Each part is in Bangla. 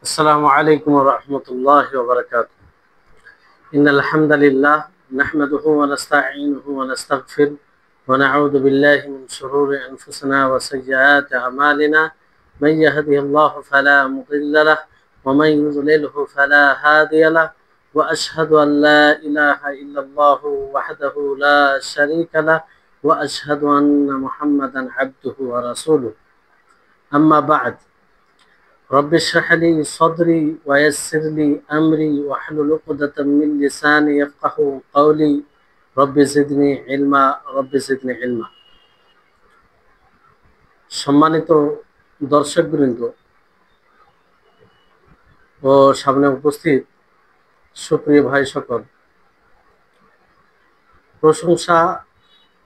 السلام عليكم ورحمة الله وبركاته. إن الحمد لله نحمده ونستعينه ونستغفر ونعوذ بالله من شرور أنفسنا وسيئات أعمالنا. من يهده الله فلا مضل له ومن يضلله فلا هادي له، وأشهد أن لا إله إلا الله وحده لا شريك له، وأشهد أن محمدا عبده ورسوله. أما بعد، رب اشرح لي صدري ويسر لي أمري واحلل عقدة من لساني يفقهوا قولي. رب زدني علما رب زدني علما। সম্মানিত দর্শকবৃন্দ ও সামনে উপস্থিত সুপ্রিয় ভাই সকল, প্রশংসা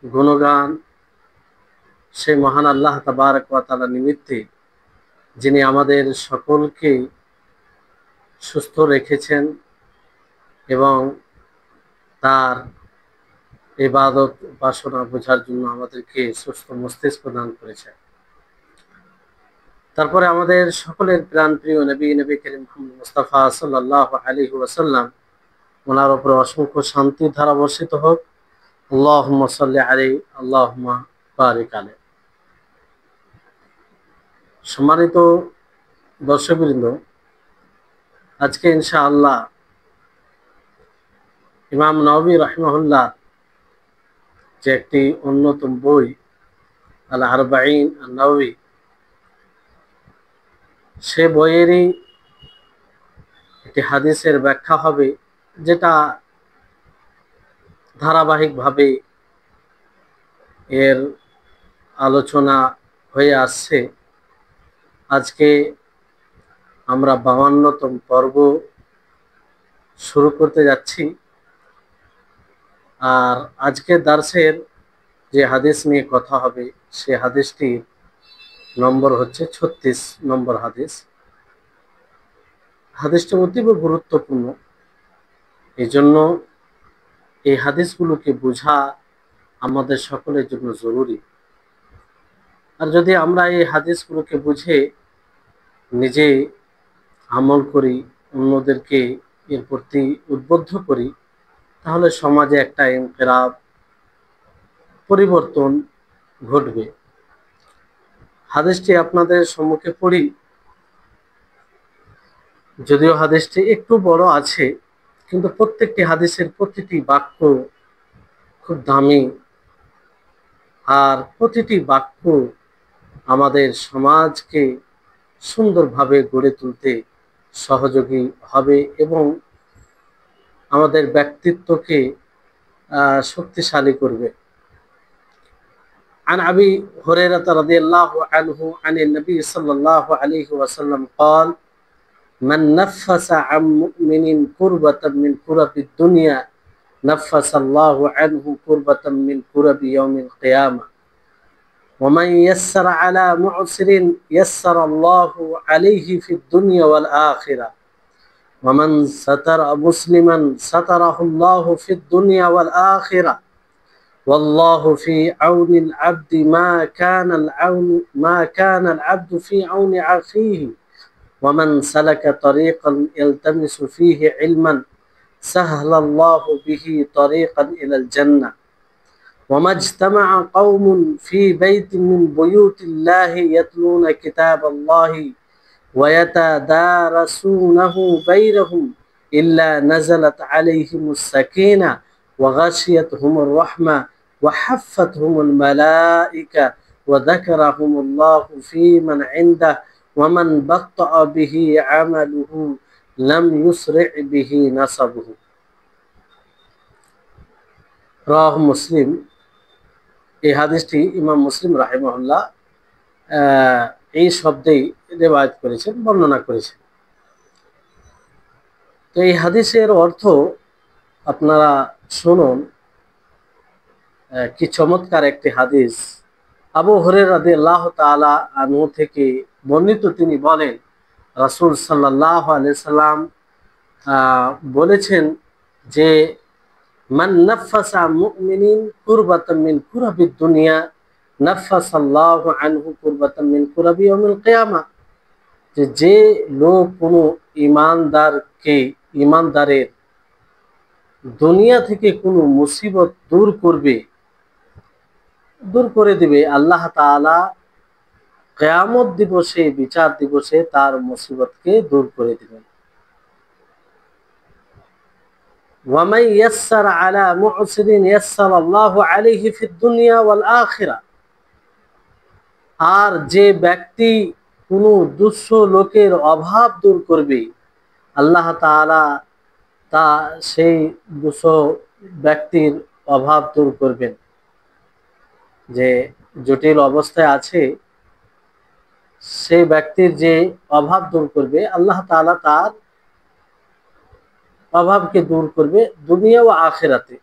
গুণগান সেই মহান আল্লাহ তাবারক ওয়া তাআলা নিমিত্তে, যিনি আমাদের সকলকে সুস্থ রেখেছেন এবং তার ইবাদত উপাসনা বোঝার জন্য আমাদেরকে সুস্থ মস্তিষ্ক দান করেছেন। তারপরে আমাদের সকলের প্রাণ প্রিয় নবী করিম মুহাম্মদ মুস্তাফা সাল্লাল্লাহু আলাইহি ওয়াসাল্লাম, ওনার উপর অসংখ্য শান্তির ধারা বর্ষিত হোক। আল্লাহুম্মা সাল্লি আলাইহি আল্লাহুম্মা বারিক আলাইহি। সম্মানিত দর্শকবৃন্দ, আজকে ইনশাআল্লাহ ইমাম নববী রাহিমাহুল্লাহ যে একটি অন্যতম বই আল আরবাঈন আন-নববী, সে বইয়েরই একটি হাদিসের ব্যাখ্যা হবে, যেটা ধারাবাহিকভাবে এর আলোচনা হয়ে আসছে। আজকে আমরা 52তম পর্ব শুরু করতে যাচ্ছি। আর আজকে দার্সের যে হাদিস নিয়ে কথা হবে, সে হাদিসটির নম্বর হচ্ছে 36 নম্বর হাদিস। হাদিসটি অতীব গুরুত্বপূর্ণ, এই জন্য এই হাদিসগুলোকে বোঝা আমাদের সকলের জন্য জরুরি। আর যদি আমরা এই হাদিসগুলোকে বুঝে নিজে আমল করি, অন্যদেরকে এর প্রতি উদ্বুদ্ধ করি, তাহলে সমাজে একটা ইনকিলাব, পরিবর্তন ঘটবে। হাদিসটি আপনাদের সম্মুখে পড়ি। যদিও হাদিসটি একটু বড় আছে, কিন্তু প্রত্যেকটি হাদিসের প্রতিটি বাক্য খুব দামি, আর প্রতিটি বাক্য আমাদের সমাজকে সুন্দরভাবে গড়ে তুলতে সহযোগী হবে এবং আমাদের ব্যক্তিত্বকে শক্তিশালী করবে। عن أبي هريرة رضي الله عنه عن النبي صلى الله عليه وسلم قال: من نفس عن مؤمن كربة من كرب الدنيا نفس الله عنه كربة من كرب يوم القيامة، ومن يسر على معسر يسر الله عليه في الدنيا والآخرة، ومن ستر مسلما ستره الله في الدنيا والآخرة، والله في عون العبد ما كان العبد في عون أخيه، ومن سلك طريقا يلتمس فيه علما سهل الله به طريقا إلى الجنة، وما اجتمع قوم في بيت من بيوت الله يتلون كتاب الله ويتدارسونه بينهم إلا نزلت عليهم السكينة وغشيتهم الرحمة وحفتهم الملائكة وذكرهم الله في من عنده ومن بطأ به عمله لم يسرع به نسبه। রাহ মুসলিম। এই হাদিসটি ইমাম মুসলিম রাহিমাহুল্লাহ এই শব্দেই রিওয়ায়াত করেছেন, বর্ণনা করেছেন। তো এই হাদিসের অর্থ আপনারা শুনুন, কি চমৎকার একটি হাদিস। আবু হুরায়রা রাদিয়াল্লাহু তাআলা আনহু থেকে বর্ণিত, তিনি বলেন, রাসূল সাল্লাল্লাহু আলাইহি সাল্লাম বলেছেন যে, মান নাফাসা মুমিনিন কুরবাতাম মিন কুরাবিদ দুনিয়া নাফাসাল্লাহু আনহু কুরবাতাম মিন কুরাবি ইয়াউমিল কিয়ামা। যে লোক কোনো ইমানদারের দুনিয়া থেকে কোনো মুসিবত দূর করে দিবে, আল্লাহ তাআলা কিয়ামত দিবসে, বিচার দিবসে তার মুসিবতকে দূর করে দিবেন। ওয়ামান ইয়াসসারা আলা মু'সিরিন ইয়াসসারাল্লাহু আলাইহি ফিদ দুনিয়া ওয়াল আখিরা। আর যে ব্যক্তি কোনো দুঃস্থ লোকের অভাব দূর করবে, আল্লাহ তাআলা সেই দুঃস্থ ব্যক্তির অভাব দূর করবেন। যে জটিল অবস্থায় আছে সেই ব্যক্তির যে অভাব দূর করবে, আল্লাহ তাআলা তার অভাবকে দূর করবে দুনিয়া ও আখিরাতে।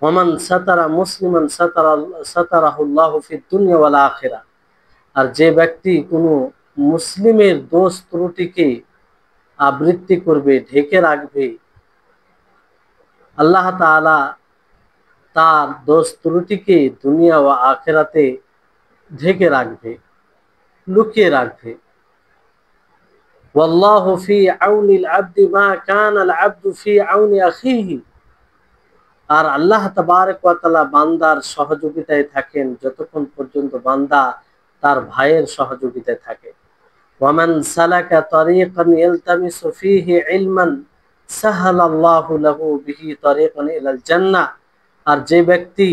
ওমান সাতারা মুসলিমান সাতারাহুল্লাহু ফিদ দুনিয়া ওয়াল আখিরা। আর যে ব্যক্তি কোনো মুসলিমের দোষ ত্রুটিকে আবৃত্তি করবে, ঢেকে রাখবে, আল্লাহ তাআলা তার দোষ ত্রুটিকে দুনিয়া ও আখিরাতে ঢেকে রাখবে, লুকিয়ে রাখবে। ওয়াল্লাহু ফি আউনিল আবদি মা কানাল আবদু ফি আউনি আখিহি। আর আল্লাহ তাবারক ওয়া তাআলা বান্দার সহযোগিতায় থাকেন যতক্ষণ পর্যন্ত বান্দা তার ভাইয়ের সহযোগিতায় থাকে। ওয়ামান সালাকা তারিকান ইয়ালতামিসু ফীহি ইলমান সাহালাল্লাহু লাহু বিহি তারিকান ইলাল জান্নাহ। আর যে ব্যক্তি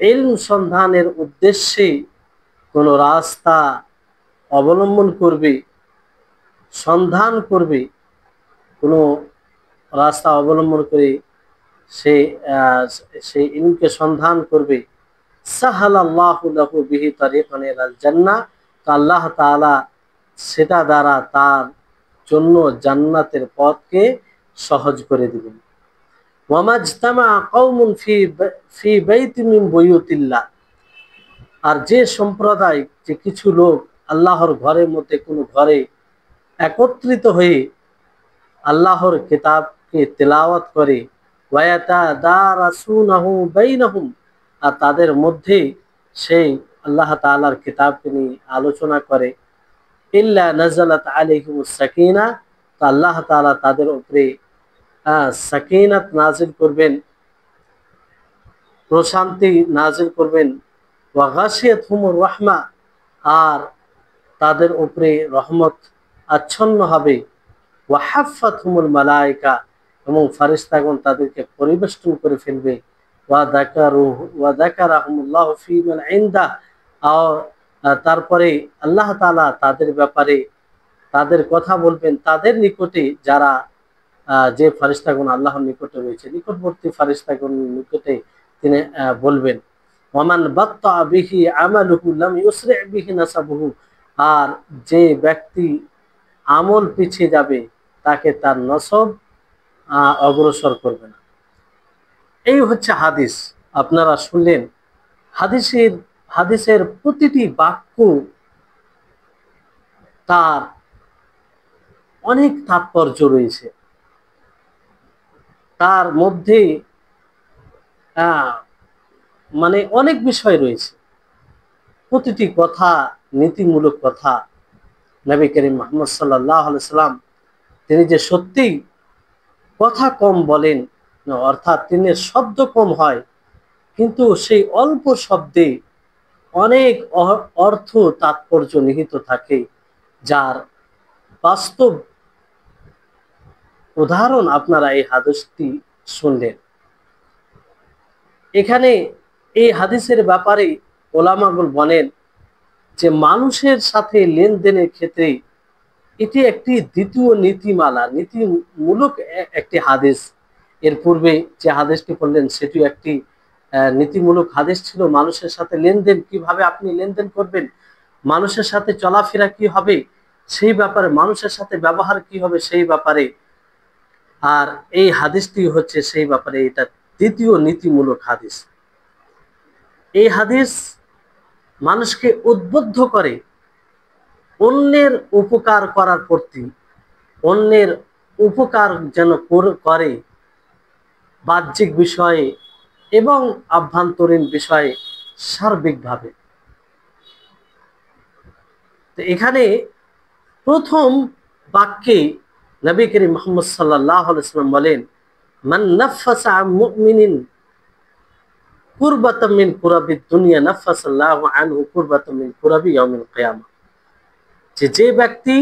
ইলম সন্ধানের উদ্দেশ্যে কোনো রাস্তা অবলম্বন করবে, সন্ধান করবে, কোনো রাস্তা অবলম্বন করে সেই ইলমকে সন্ধান করবে, সাহালাল্লাহু লাহু বিহি তারিকান ইলাল জান্নাহ। তো আল্লাহ তাআলা সেটা দ্বারা তার জন্য জান্নাতের পথকে সহজ করে দিবেন। ওয়ামাজতামা কওমুন ফি বাইতিন মিন বুয়ুতিল্লাহ। আর যে সম্প্রদায়, যে কিছু লোক আল্লাহর ঘরের মধ্যে কোনো ঘরে একত্রিত হয়ে আল্লাহর কিতাবকে তেলাওয়াত করে, ওয়ায়াতাদারাসুনাহু বাইনাহুম। আর তাদের মধ্যে সেই আল্লাহ তাআলার কিতাবকে নিয়ে আলোচনা করে, ইল্লা নাযালাত আলাইহিমুস সাকিনা। তো আল্লাহ তাআলা তাদের উপরে সাকিনাত নাজিল করবেন, প্রশান্তি নাজিল করবেন। ওয়া গাশিয়াতহুমুর রাহমা। আর তাদের উপরে রহমত আচ্ছন্ন হবে। ওয়া হাফফাতহুমুল মালায়েকা। এবং ফেরেশতাগণ তাদেরকে পরিবেষ্টন করে ফেলবে। ওয়া যাকারাহুমুল্লাহু ফী মান ইনদাহ। তারপরে আল্লাহ তাআলা তাদের ব্যাপারে তাদের কথা বলবেন তাদের নিকটে, যারা যে ফেরেশতাগণ আল্লাহর নিকটে রয়েছে, নিকটবর্তী ফেরেশতাগণ নিকটে তিনি বলবেন। ওয়ামান বাত্তা বিহি আমালুহু লাম ইউসরি বিহি নাসাবুহু। আর যে ব্যক্তি আমল পিছিয়ে যাবে তাকে তার নসব অগ্রসর করবে না। এই হচ্ছে হাদিস। আপনারা শুনলেন, হাদিসের প্রতিটি বাক্য তার অনেক তাৎপর্য রয়েছে, তার মধ্যে মানে অনেক বিষয় রয়েছে। প্রতিটি কথা নীতিমূলক কথা। নবী করিম মুহাম্মদ সাল্লাল্লাহু আলাইহি সাল্লাম তিনি যে সত্যি কথা কম বলেন, অর্থাৎ তিনি শব্দ কম হয়, কিন্তু সেই অল্প শব্দে অনেক অর্থ তাৎপর্য নিহিত থাকে, যার বাস্তব উদাহরণ আপনারা এই হাদিসটি শুনলেন। এখানে এই হাদিসের ব্যাপারে ওলামাগুল বলেন যে মানুষের সাথে লেনদেনের ক্ষেত্রে এটি একটি দ্বিতীয় নীতিমূলক একটি হাদিস। এর পূর্বে যে হাদিসটি পড়লেন সেটি একটি নীতিমূলক হাদিস ছিল। মানুষের সাথে লেনদেন, কিভাবে আপনি লেনদেন করবেন, মানুষের সাথে চলাফেরা কি হবে সেই ব্যাপারে, মানুষের সাথে ব্যবহার কি হবে সেই ব্যাপারে। আর এই হাদিসটি হচ্ছে সেই ব্যাপারে, এটা দ্বিতীয় নীতিমূলক হাদিস। এই হাদিস মানুষকে উদ্বুদ্ধ করে অন্যের উপকার করার প্রতি, অন্যের উপকার যেন করে বাহ্যিক বিষয়ে এবং আভ্যন্তরীণ বিষয়ে সার্বিকভাবে। তো এখানে প্রথম বাক্যে নবী করিম মুহাম্মদ সাল্লাল্লাহু আলাইহি ওয়াসাল্লাম বলেন, মান নাফাসা আন মুমিনিন কুরবাতাম মিন কুরাবিদ দুনিয়া নাফাসাল্লাহু আনহু কুরবাতাম মিন কুরাবি ইয়াউমিল কিয়ামা। যে ব্যক্তি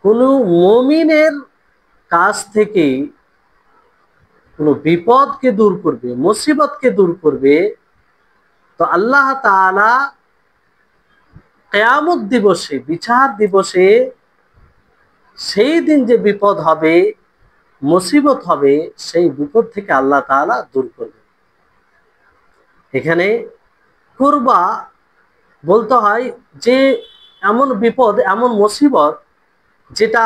কোনো মুমিনের কাছ থেকে কোনো বিপদকে দূর করবে, মুসিবতকে দূর করবে, তো আল্লাহ তাআলা কিয়ামত দিবসে, বিচার দিবসে, সেই দিন যে বিপদ হবে, মুসিবত হবে, সেই বিপদ থেকে আল্লাহ তাআলা দূর করবে। এখানে কুরবা বলতে হয় যে এমন বিপদ, এমন মুসিবত যেটা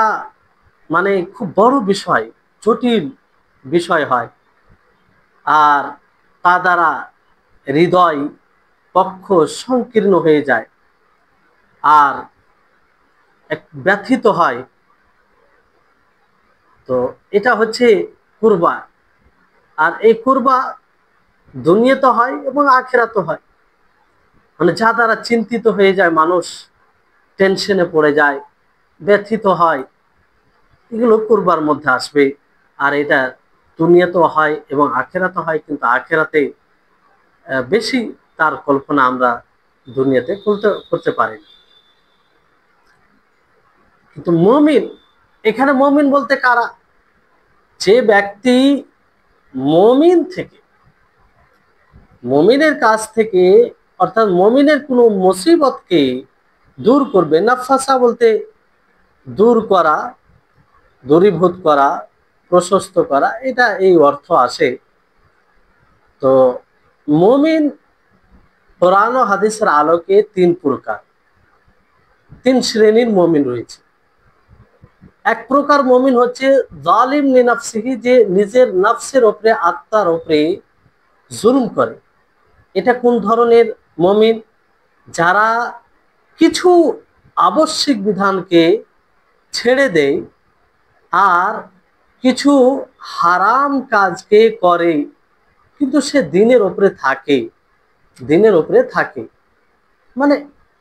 মানে খুব বড় বিষয়, জটিল বিষয় হয়, আর তা দ্বারা হৃদয় পক্ষ সংকীর্ণ হয়ে যায় আর এক ব্যথিত হয়। তো এটা হচ্ছে কুরবা। আর এই কুরবা দুনিয়াতে হয় এবং আখিরাতে হয়। মানে যা দ্বারা চিন্তিত হয়ে যায় মানুষ, টেনশনে পড়ে যায়, ব্যথিত হয়, এগুলো কুরবার মধ্যে আসবে। আর এটা দুনিয়াতেও হয় এবং আখিরাতে হয়, কিন্তু আখিরাতে বেশি তার কল্পনা আমরা দুনিয়াতে করতে পারি না। কিন্তু মুমিন, এখানে মুমিন বলতে কারা? যে ব্যক্তি মুমিন থেকে, মুমিনের কাছ থেকে, অর্থাৎ মুমিনের কোনো মুসিবতকে দূর করবে। নাফাসা বলতে দূর করা, দূরীভূত করা, প্রশস্ত করা, এটা এই অর্থ আসে। তো মুমিন কোরআন ও হাদিসের আলোকে তিন প্রকার, তিন শ্রেণীর মুমিন রয়েছে। এক প্রকার মুমিন হচ্ছে জালিম লিনাফসিহি, যে নিজের নফসের উপরে, আত্মার উপরে জুলুম করে। এটা কোন ধরনের মুমিন? যারা কিছু আবশ্যিক বিধানকে ছেড়ে দেয় আর কিছু হারাম কাজকে করে, কিন্তু সে দিনের উপরে থাকে, দিনের উপরে থাকে। মানে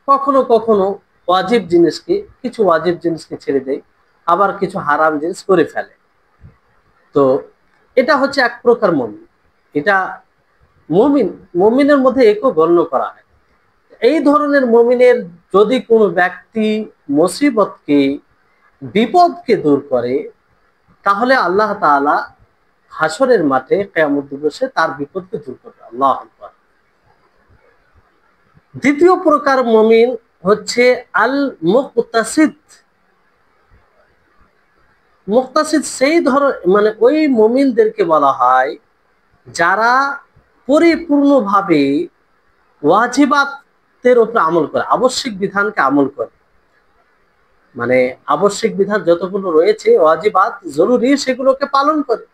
কখনো কখনো ওয়াজিব জিনিসকে, কিছু ওয়াজিব জিনিসকে ছেড়ে দেয়, আবার কিছু হারাম জিনিস করে ফেলে। তো এটা হচ্ছে এক প্রকার মুমিন। এটা মুমিন, মুমিনের মধ্যে একও গণ্য করা হয়। এই ধরনের মুমিনের যদি কোনো ব্যক্তি মুসিবতকে, বিপদকে দূর করে, তাহলে আল্লাহ তাআলা হাসরের মাঠে কিয়ামত দিবসে তার বিপদকে দূর করবে। আল্লাহু আকবার। দ্বিতীয় প্রকার মুমিন হচ্ছে আল মুকতাসিদ। মুকতাসিদ সেই মানে ওই মুমিনদেরকে বলা হয় যারা পরিপূর্ণভাবে ওয়াজিবাতের উপরে আমল করে, আবশ্যিক বিধানকে আমল করে। মানে আবশ্যিক বিধান যতগুলো রয়েছে, ওয়াজিবাত জরুরি, সেগুলোকে পালন করে,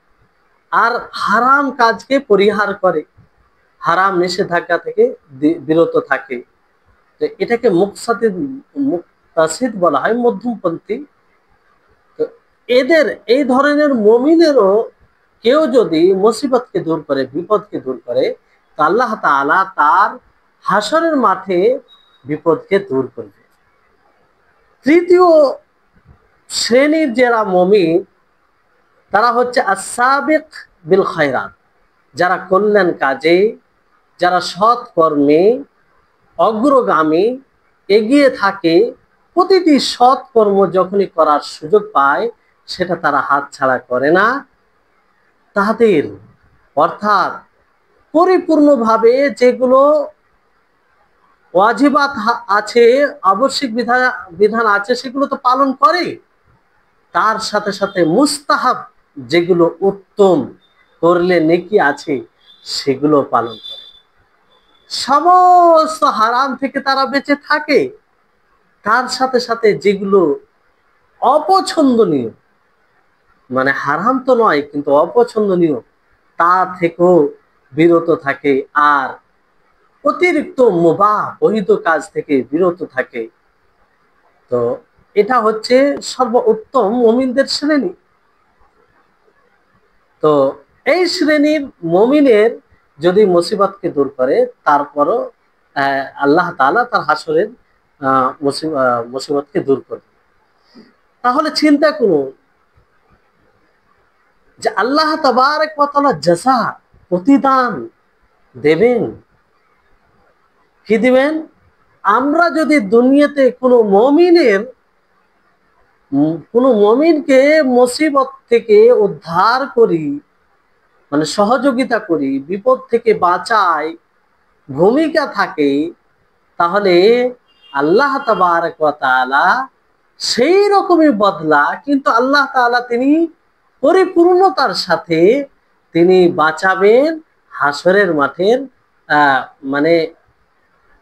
আর হারাম কাজকে পরিহার করে, হারাম নিষেধাজ্ঞা থেকে বিরত থাকে। তো এটাকে মুকতাসিদ বলা হয়, মধ্যমপন্থী। তো এদের, এই ধরনের মুমিনেরও কেউ যদি মুসিবতকে দূর করে, বিপদকে দূর করে, তো আল্লাহ তাআলা তার হাসরের মাঠে বিপদকে দূর করবে। তৃতীয় শ্রেণীর যারা মুমিন, তারা হচ্ছে আস-সাবিক বিল খায়রাত, যারা কল্যাণ কাজে, যারা সৎ কর্মে অগ্রগামী, এগিয়ে থাকে। প্রতিটি সৎ কর্ম যখনই করার সুযোগ পায়, সেটা তারা হাতছাড়া করে না। তাদের, অর্থাৎ পরিপূর্ণভাবে যেগুলো ওয়াজিবাত আছে, আবশ্যিক বিধান আছে, সেগুলো তো পালন করে, তার সাথে সাথে মুস্তাহাব যেগুলো উত্তম, করলে নেকি আছে, সেগুলো পালন করে। সমস্ত হারাম থেকে তারা বেঁচে থাকে, তার সাথে সাথে যেগুলো অপছন্দনীয়, মানে হারাম তো নয় কিন্তু অপছন্দনীয়, তা থেকেও বিরত থাকে, আর অতিরিক্ত মুবাহ, বৈধ কাজ থেকে বিরত থাকে। তো এটা হচ্ছে সর্বোত্তম মুমিনদের শ্রেণী। তো এই শ্রেণীর মুমিনের যদি মুসিবতকে দূর করে, তারপরও আল্লাহ তাআলা তার হাসরের মুসিবতকে দূর করবে। তাহলে চিন্তা করুন যে আল্লাহ তাবারক ওয়া তাআলা জাযা, প্রতিদান দেবেন। কি দিবেন? আমরা যদি দুনিয়াতে কোনো মুমিনকে মুসিবত থেকে উদ্ধার করি, মানে সহযোগিতা করি, বিপদ থেকে বাঁচাই, ভূমিকা থাকে, তাহলে আল্লাহ তাবারক ওয়া তাআলা সেই রকমই বদলা কিন্তু আল্লাহ তাআলা তিনি পরিপূর্ণতার সাথে তিনি বাঁচাবেন হাসরের মাঠের মানে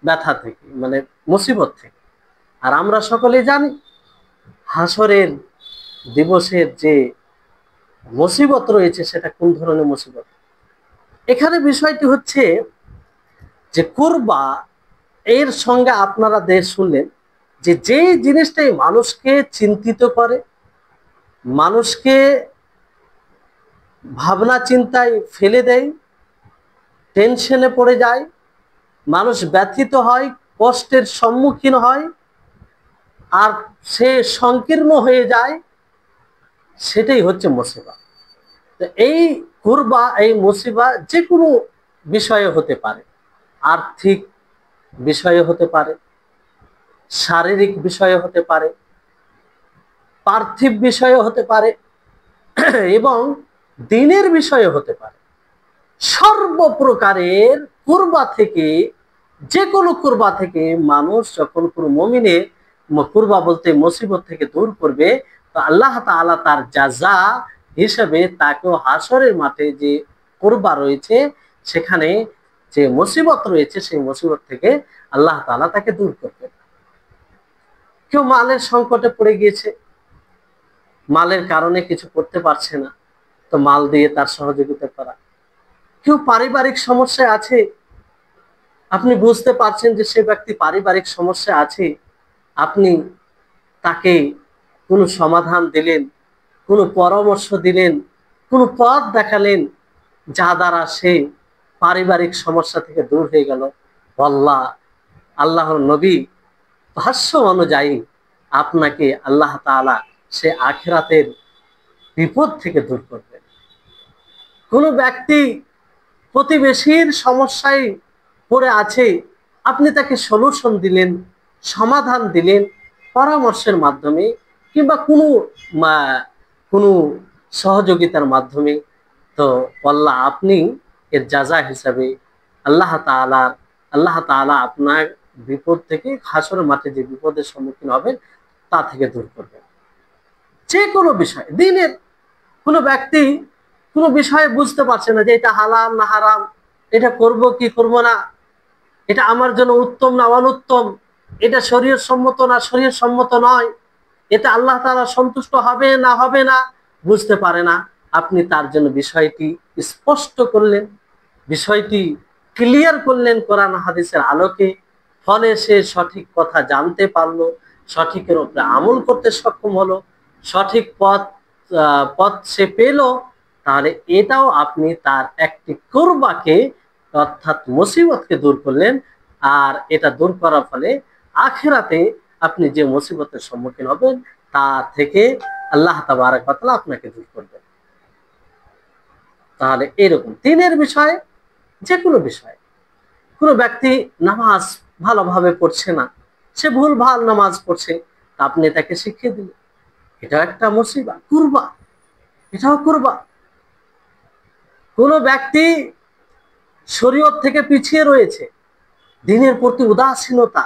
ব্যথা থেকে, মানে মুসিবত থেকে। আর আমরা সকলে জানি হাসরের দিবসের যে মুসিবত রয়েছে সেটা কোন ধরনের মুসিবত। এখানে বিষয়টি হচ্ছে যে কুরবা এর সঙ্গে আপনারা শুনলেন যে যেই জিনিসটাই মানুষকে চিন্তিত করে, মানুষকে ভাবনা চিন্তায় ফেলে দেয়, টেনশনে পড়ে যায়, মানুষ ব্যথিত হয়, কষ্টের সম্মুখীন হয়, আর সে সংকীর্ণ হয়ে যায়, সেটাই হচ্ছে মুসিবা। তো এই কুরবা, এই মুসিবা যে কোনো বিষয়ে হতে পারে, আর্থিক বিষয়ে হতে পারে, শারীরিক বিষয়ে হতে পারে, পার্থিব বিষয়ে হতে পারে, এবং দিনের বিষয়ে হতে পারে। সর্বপ্রকারের কুরবা থেকে, যে কোনো কুরবা থেকে মানুষ যখন কোনো মুমিনের কুরবা বলতে মুসিবত থেকে দূর করবে, তো আল্লাহ তাআলা তার জাযা হিসেবে তাকেও হাসরের মাঠে যে কুরবা রয়েছে সেখানে যে মুসিবত রয়েছে সেই মুসিবত থেকে আল্লাহ তাআলা তাকে দূর করবে। কেউ মালের সংকটে পড়ে গিয়েছে, মালের কারণে কিছু করতে পারছে না, তো মাল দিয়ে তার সহযোগিতা করা। কেউ পারিবারিক সমস্যায় আছে, আপনি বুঝতে পারছেন যে সে ব্যক্তি পারিবারিক সমস্যা আছে, আপনি তাকে কোনো সমাধান দিলেন, কোনো পরামর্শ দিলেন, কোনো পথ দেখালেন, যা দ্বারা সে পারিবারিক সমস্যা থেকে দূর হয়ে গেল। আল্লাহর নবী ভাষ্য অনুযায়ী আপনাকে আল্লাহ তাআলা সে আখিরাতের বিপদ থেকে দূর করবেন। কোনো ব্যক্তি প্রতিবেশীর সমস্যায় পড়ে আছে, আপনি তাকে সলিউশন দিলেন, সমাধান দিলেন পরামর্শের মাধ্যমে কিংবা কোনো সহযোগিতার মাধ্যমে, তো আপনি এর জাযা হিসাবে আল্লাহ তাআলা আপনার বিপদ থেকে, হাসরের মাঠে যে বিপদের সম্মুখীন হবেন তা থেকে দূর করবেন। যে কোনো বিষয়, দিনের কোনো ব্যক্তি কোনো বিষয়ে বুঝতে পারছে না যে এটা হালাল না হারাম, এটা করব কি করব না, এটা আমার জন্য উত্তম না অনুত্তম, এটা শরীয়ত সম্মত না শরীয়ত সম্মত নয়, এটা আল্লাহ তাআলা সন্তুষ্ট হবে না হবে না, বুঝতে পারে না। আপনি তার জন্য বিষয়টি স্পষ্ট করলেন, বিষয়টি ক্লিয়ার করলেন কোরআন হাদিসের আলোকে, ফলে সে সঠিক কথা জানতে পারলো, সঠিকের উপরে আমল করতে সক্ষম হলো, সঠিক পথ সে পেল। তাহলে এটাও আপনি তার একটি কুরবাকে, অর্থাৎ মুসিবতকে দূর করলেন। আর এটা দূর করার ফলে আখিরাতে আপনি যে মুসিবতের সম্মুখীন হবেন তা থেকে আল্লাহ তাবারক ওয়া তাআলা আপনাকে দূর করবেন। তাহলে এরকম দিনের বিষয়ে, যে কোনো বিষয়ে, কোনো ব্যক্তি নামাজ ভালোভাবে পড়ছে না, সে ভুলভাল নামাজ পড়ছে, তা আপনি তাকে শিখিয়ে দিলেন, এটা একটা মুসিবা, কুরবা, এটাও কুরবা। কোনো ব্যক্তি শরীয়ত থেকে পিছিয়ে রয়েছে, দ্বীনের প্রতি উদাসীনতা,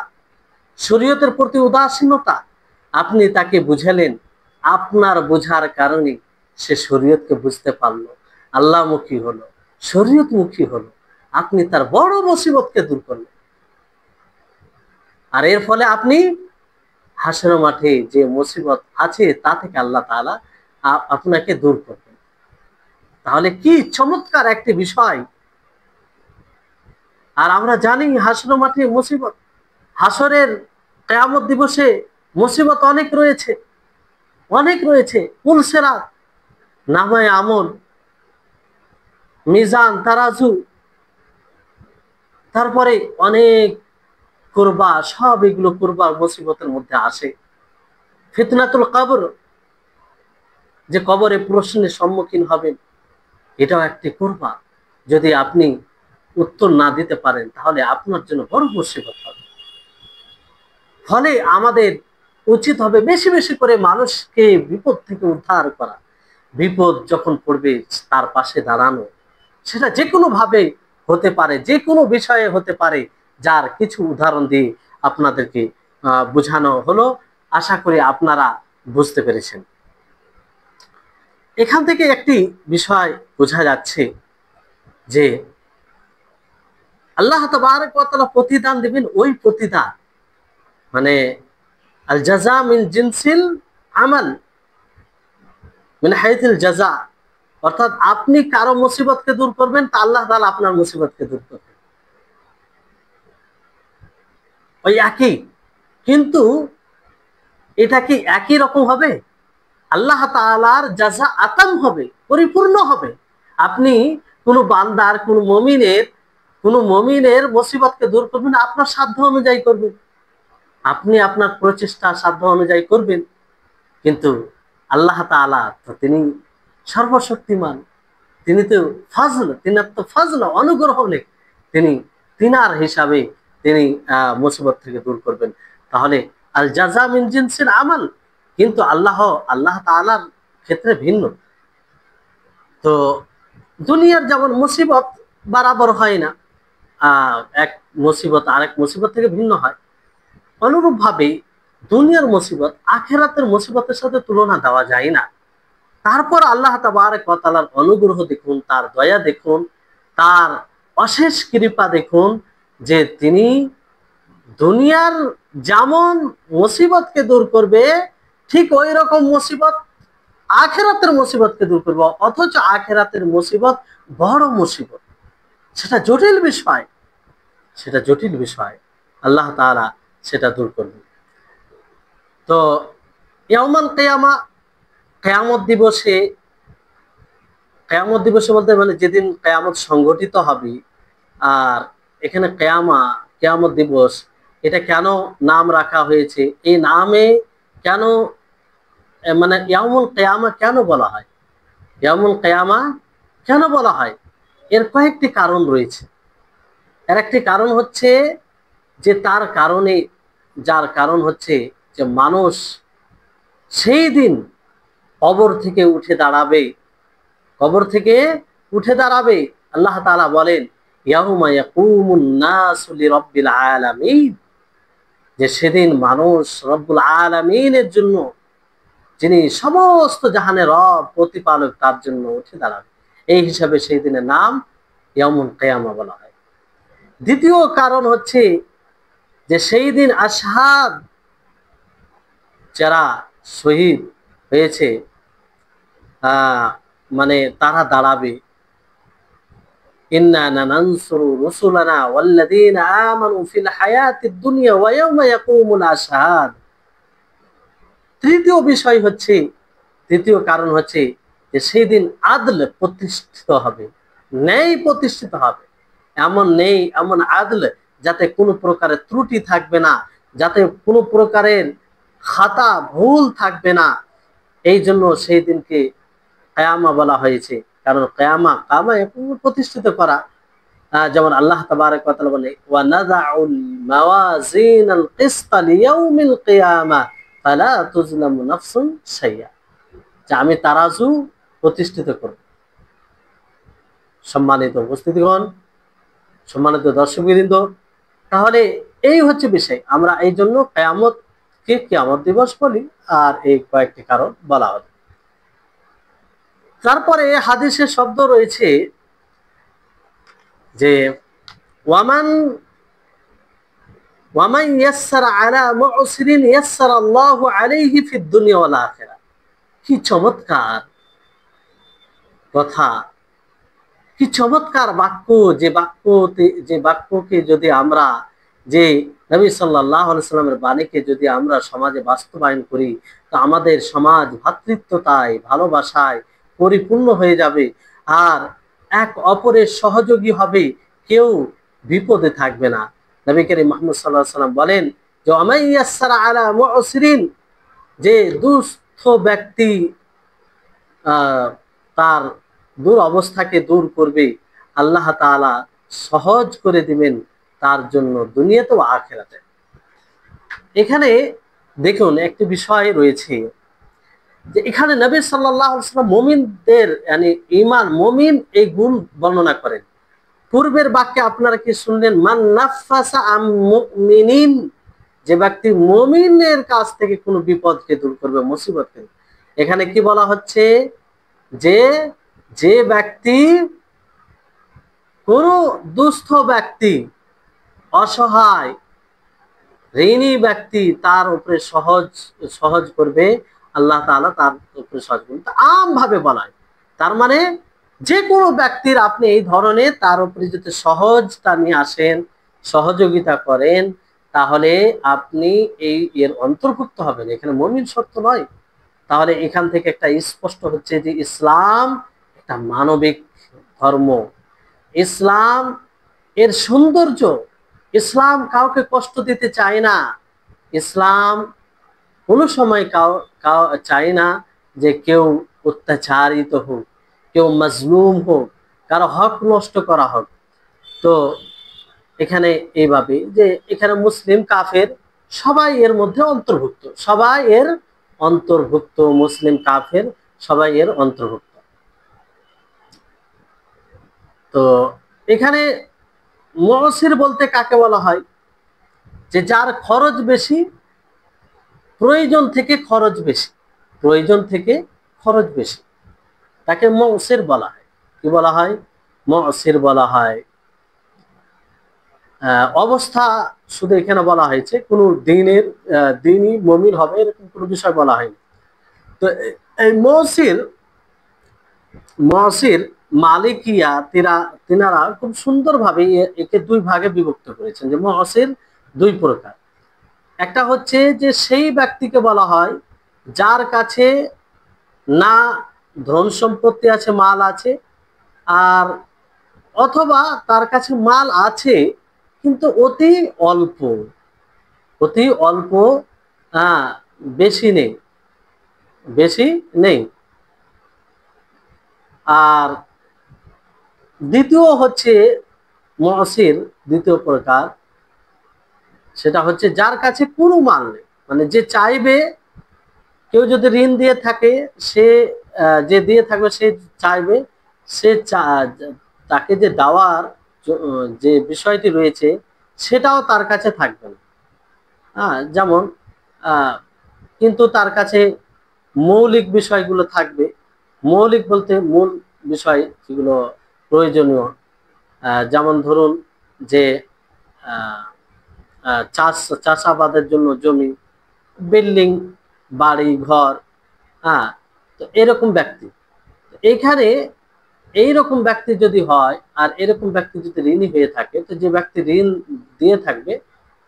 শরীয়তের প্রতি উদাসীনতা, আপনি তাকে বুঝালেন, আপনার বোঝার কারণে সে শরীয়তকে বুঝতে পারলো, আল্লাহমুখী হলো, শরীয়তমুখী হলো, আপনি তার বড় মুসিবতকে দূর করলেন। আর এর ফলে আপনি হাসরের মাঠে যে মুসিবত আছে তা থেকে আল্লাহ তাআলা আপনাকে দূর করবেন। তাহলে কি চমৎকার একটি বিষয়। আর আমরা জানি হাসরের মাঠে মুসিবত, হাসরের কিয়ামত দিবসে মুসিবত অনেক রয়েছে, অনেক রয়েছে। পুলসিরাত, নামায়ে আমল, মিজান, তারাজু, তারপরে অনেক কুরবা, সব এগুলো কুরবার মুসিবতের মধ্যে আসে। ফিতনাতুল কবর, যে কবরে প্রশ্নের সম্মুখীন হবেন, এটাও একটি কুরবা। যদি আপনি উত্তর না দিতে পারেন তাহলে আপনার জন্য বড় মুসিবত হবে। ফলে আমাদের উচিত হবে বেশি বেশি করে মানুষকে বিপদ থেকে উদ্ধার করা, বিপদ যখন পড়বে তার পাশে দাঁড়ানো। সেটা যে কোনো ভাবে হতে পারে, যে কোনো বিষয়ে হতে পারে, যার কিছু উদাহরণ দিয়ে আপনাদেরকে বোঝানো হলো। আশা করি আপনারা বুঝতে পেরেছেন। এখান থেকে একটি বিষয় বোঝা যাচ্ছে যে আল্লাহ তাবারক ওয়া তাআলা প্রতিদান দিবেন, ওই প্রতিদান মানে আল জাযা মিন জিনসিল আমাল মিন হাইথিল জাযা, অর্থাৎ আপনি কারো মুসিবতকে দূর করবেন, তা আল্লাহ তাআলা আপনার মুসিবতকে দূর করবেন, ওই একই। কিন্তু এটা কি একই রকম হবে? আল্লাহ তাআলার জাযা আতাম হবে, পরিপূর্ণ হবে। আপনি কোনো বান্দার, কোনো মুমিনের মুসিবতকে দূর করবেন আপনার সাধ্য অনুযায়ী করবেন, আপনি আপনার প্রচেষ্টা সাধ্য অনুযায়ী করবেন। কিন্তু আল্লাহ তাআলা তো তিনি সর্বশক্তিমান, তিনি তো ফাজল, তিনার তো ফাজল অনুগ্রহ নেই, তিনি তিনার হিসাবে তিনি মুসিবত থেকে দূর করবেন। তাহলে আল জাযা মিন জিনসিল আমাল, কিন্তু আল্লাহ তাআলার ক্ষেত্রে ভিন্ন। তো দুনিয়ার যেমন মুসিবত বরাবর হয় না, এক মুসিবত আরেক মুসিবত থেকে ভিন্ন হয়, অনুরূপভাবে দুনিয়ার মুসিবত আখিরাতের মুসিবতের সাথে তুলনা দেওয়া যায় না। তারপর আল্লাহ তাবারক ওয়া তাআলার অনুগ্রহ দেখুন, তার দয়া দেখুন, তার অশেষ কৃপা দেখুন, যে তিনি দুনিয়ার যেমন মুসিবতকে দূর করবে, ঠিক ওই রকম মুসিবত আখিরাতের মুসিবতকে দূর করবে। অথচ আখিরাতের মুসিবত বড় মুসিবত, সেটা জটিল বিষয়, সেটা জটিল বিষয়, আল্লাহ তাআলা সেটা দূর করবে। তো ইয়াউমাল কিয়ামা, কিয়ামত দিবসে, কিয়ামত দিবসে বলতে মানে যেদিন কিয়ামত সংঘটিত হবে। আর এখানে কিয়ামত দিবস, এটা কেন নাম রাখা হয়েছে, এই নামে কেন মানে ইয়াউমুল কিয়ামা কেন বলা হয়, ইয়াউমুল কিয়ামা কেন বলা হয়, এর কয়েকটি কারণ রয়েছে। এর একটি কারণ হচ্ছে যে যার কারণ হচ্ছে যে মানুষ সেই দিন কবর থেকে উঠে দাঁড়াবে, কবর থেকে উঠে দাঁড়াবে। আল্লাহ তাআলা বলেন ইয়াউমা ইয়াকুমুন নাসু লিরাব্বিল আলামিন, যে সেদিন মানুষ রব্বুল আলামিনের জন্য, যিনি সমস্ত জাহানের রব, প্রতিপালক, তার জন্য উঠে দাঁড়াবে। এই হিসাবে সেই দিনের নাম ইয়াউমুল কিয়ামা বলা হয়। দ্বিতীয় কারণ হচ্ছে যে সেই দিন আশহাদ, যারা শহীদ হয়েছে, মানে তারা দাঁড়াবে। ইন্না নানসুরু রুসুলানা ওয়াল্লাযীনা আমানু ফিল হায়াতিদ দুনিয়া ওয়া ইয়াওমা ইয়াকুমুল আশহাদ। তৃতীয় কারণ হচ্ছে যে সেই দিন আদল প্রতিষ্ঠিত হবে, ন্যায় প্রতিষ্ঠিত হবে। এমন আদল যাতে কোনো প্রকারের ত্রুটি থাকবে না, যাতে কোনো প্রকারের খাতা ভুল থাকবে না। এই জন্য সেই দিনকে কিয়ামা বলা হয়েছে, কারণ কিয়ামা প্রতিষ্ঠিত করা। যেমন আল্লাহ তাবারক ওয়া তাআলা বলে ওয়া নাযাউল মাওয়াজিনাল কিসতা লিয়াউমিল কিয়ামা ফালা তুজলামু নাফসুন শাইআ, যে আমি তারাজু প্রতিষ্ঠিত করব। সম্মানিত উপস্থিতিগণ, সম্মানিত দর্শকবৃন্দ, তাহলে এই হচ্ছে বিষয়। আমরা এই জন্য কিয়ামতকে কিয়ামত দিবস বলি, আর এই কয়েকটি কারণ বলা হলো। তারপরে হাদিসে শব্দ রয়েছে যে ওয়ামান ইয়াসসারা আলা মুসরিন ইয়াসসারাল্লাহু আলাইহি ফিদ দুনিয়া ওয়াল আখিরাহ। কি চমৎকার কথা, কি চমৎকার বাক্য! যে বাক্যকে যদি আমরা, যে নবী সাল্লাল্লাহু আলাইহি সাল্লামের বাণীকে যদি আমরা সমাজে বাস্তবায়ন করি, তো আমাদের সমাজ ভ্রাতৃত্বতায়, ভালোবাসায় পরিপূর্ণ হয়ে যাবে, আর এক অপরের সহযোগী হবে, কেউ বিপদে থাকবে না। নবী করিম মুহাম্মদ সাল্লাল্লাহু আলাইহি সাল্লাম বলেন যে ওয়ামাইয়াসসারা আলা মুসরিন, যে দুস্থ ব্যক্তি তার দুরবস্থাকে দূর করবে, আল্লাহ তাআলা সহজ করে দিবেন তার জন্য দুনিয়াতে ও আখিরাতে। এখানে দেখুন একটি বিষয় রয়েছে যে এখানে নবী সাল্লাল্লাহু আলাইহি ওয়াসাল্লাম মুমিনদের মানে ঈমান মুমিন এই গুণ বর্ণনা করেন। পূর্বের বাক্যে আপনারা কি শুনলেন, মান নাফাসা আম মুমিনিন, যে ব্যক্তি মুমিনের কাছ থেকে কোনো বিপদকে দূর করবে, মুসিবতকে। এখানে কি বলা হচ্ছে যে যে ব্যক্তি কোনো দুস্থ ব্যক্তি, অসহায় ঋণী ব্যক্তি তার উপরে সহজ সহজ করবে, আল্লাহ তাআলা তার উপরে সহজ করবে। আম ভাবে বলা হয়, তার মানে যে কোনো ব্যক্তির আপনি এই ধরনের তার উপরে যদি সহজতা নিয়ে আসেন, সহযোগিতা করেন, তাহলে আপনি এই এর অন্তর্ভুক্ত হবেন। এখানে মুমিন শর্ত নয়। তাহলে এখান থেকে একটা স্পষ্ট হচ্ছে যে ইসলাম একটা মানবিক ধর্ম। ইসলাম এর সৌন্দর্য, ইসলাম কাউকে কষ্ট দিতে চায় না। ইসলাম কোনো সময় চায় না যে কেউ অত্যাচারিত হোক, কেউ মজলুম হোক, কারো হক নষ্ট করা হোক। তো এখানে এইভাবে যে এখানে মুসলিম কাফের সবাই এর মধ্যে অন্তর্ভুক্ত, সবাই এর অন্তর্ভুক্ত, মুসলিম কাফের সবাই এর অন্তর্ভুক্ত। তো এখানে মুসির বলতে কাকে বলা হয়, যে যার খরচ বেশি, প্রয়োজন থেকে খরচ বেশি, প্রয়োজন থেকে খরচ বেশি, তাকে মুসির বলা হয়। কি বলা হয়? মুসির বলা হয়। অবস্থা শুধু এখানে বলা হয়েছে, কোনো দিনই মুমিন হবে এরকম কোনো বিষয় বলা হয়নি। তো এই মুসির মুসির মালিকিয়া তিনারা খুব সুন্দরভাবে একে দুই ভাগে বিভক্ত করেছেন, যে মুসির দুই প্রকার। একটা হচ্ছে যে সেই ব্যক্তিকে বলা হয় যার কাছে না ধন সম্পত্তি আছে, মাল আছে, আর অথবা তার কাছে মাল আছে কিন্তু অতি অল্প, অতি অল্প, হ্যাঁ, বেশি নেই, বেশি নেই। আর দ্বিতীয় হচ্ছে মুসির, দ্বিতীয় প্রকার, সেটা হচ্ছে যার কাছে কোনো মাল নেই, মানে যে চাইবে, কেউ যদি ঋণ দিয়ে থাকে, সে যে দিয়ে থাকবে সে চাইবে, সে তাকে যে দেওয়ার যে বিষয়টি রয়েছে সেটাও তার কাছে থাকবে না। হ্যাঁ, যেমন কিন্তু তার কাছে মৌলিক বিষয়গুলো থাকবে। মৌলিক বলতে মূল বিষয় যেগুলো প্রয়োজনীয়, যেমন ধরুন যে চাষাবাদের জন্য জমি, বিল্ডিং, বাড়ি ঘর, হ্যাঁ। তো এরকম ব্যক্তি, এইখানে এইরকম ব্যক্তি যদি হয় আর এরকম ব্যক্তি যদি ঋণী হয়ে থাকে, তো যে ব্যক্তি ঋণ দিয়ে থাকবে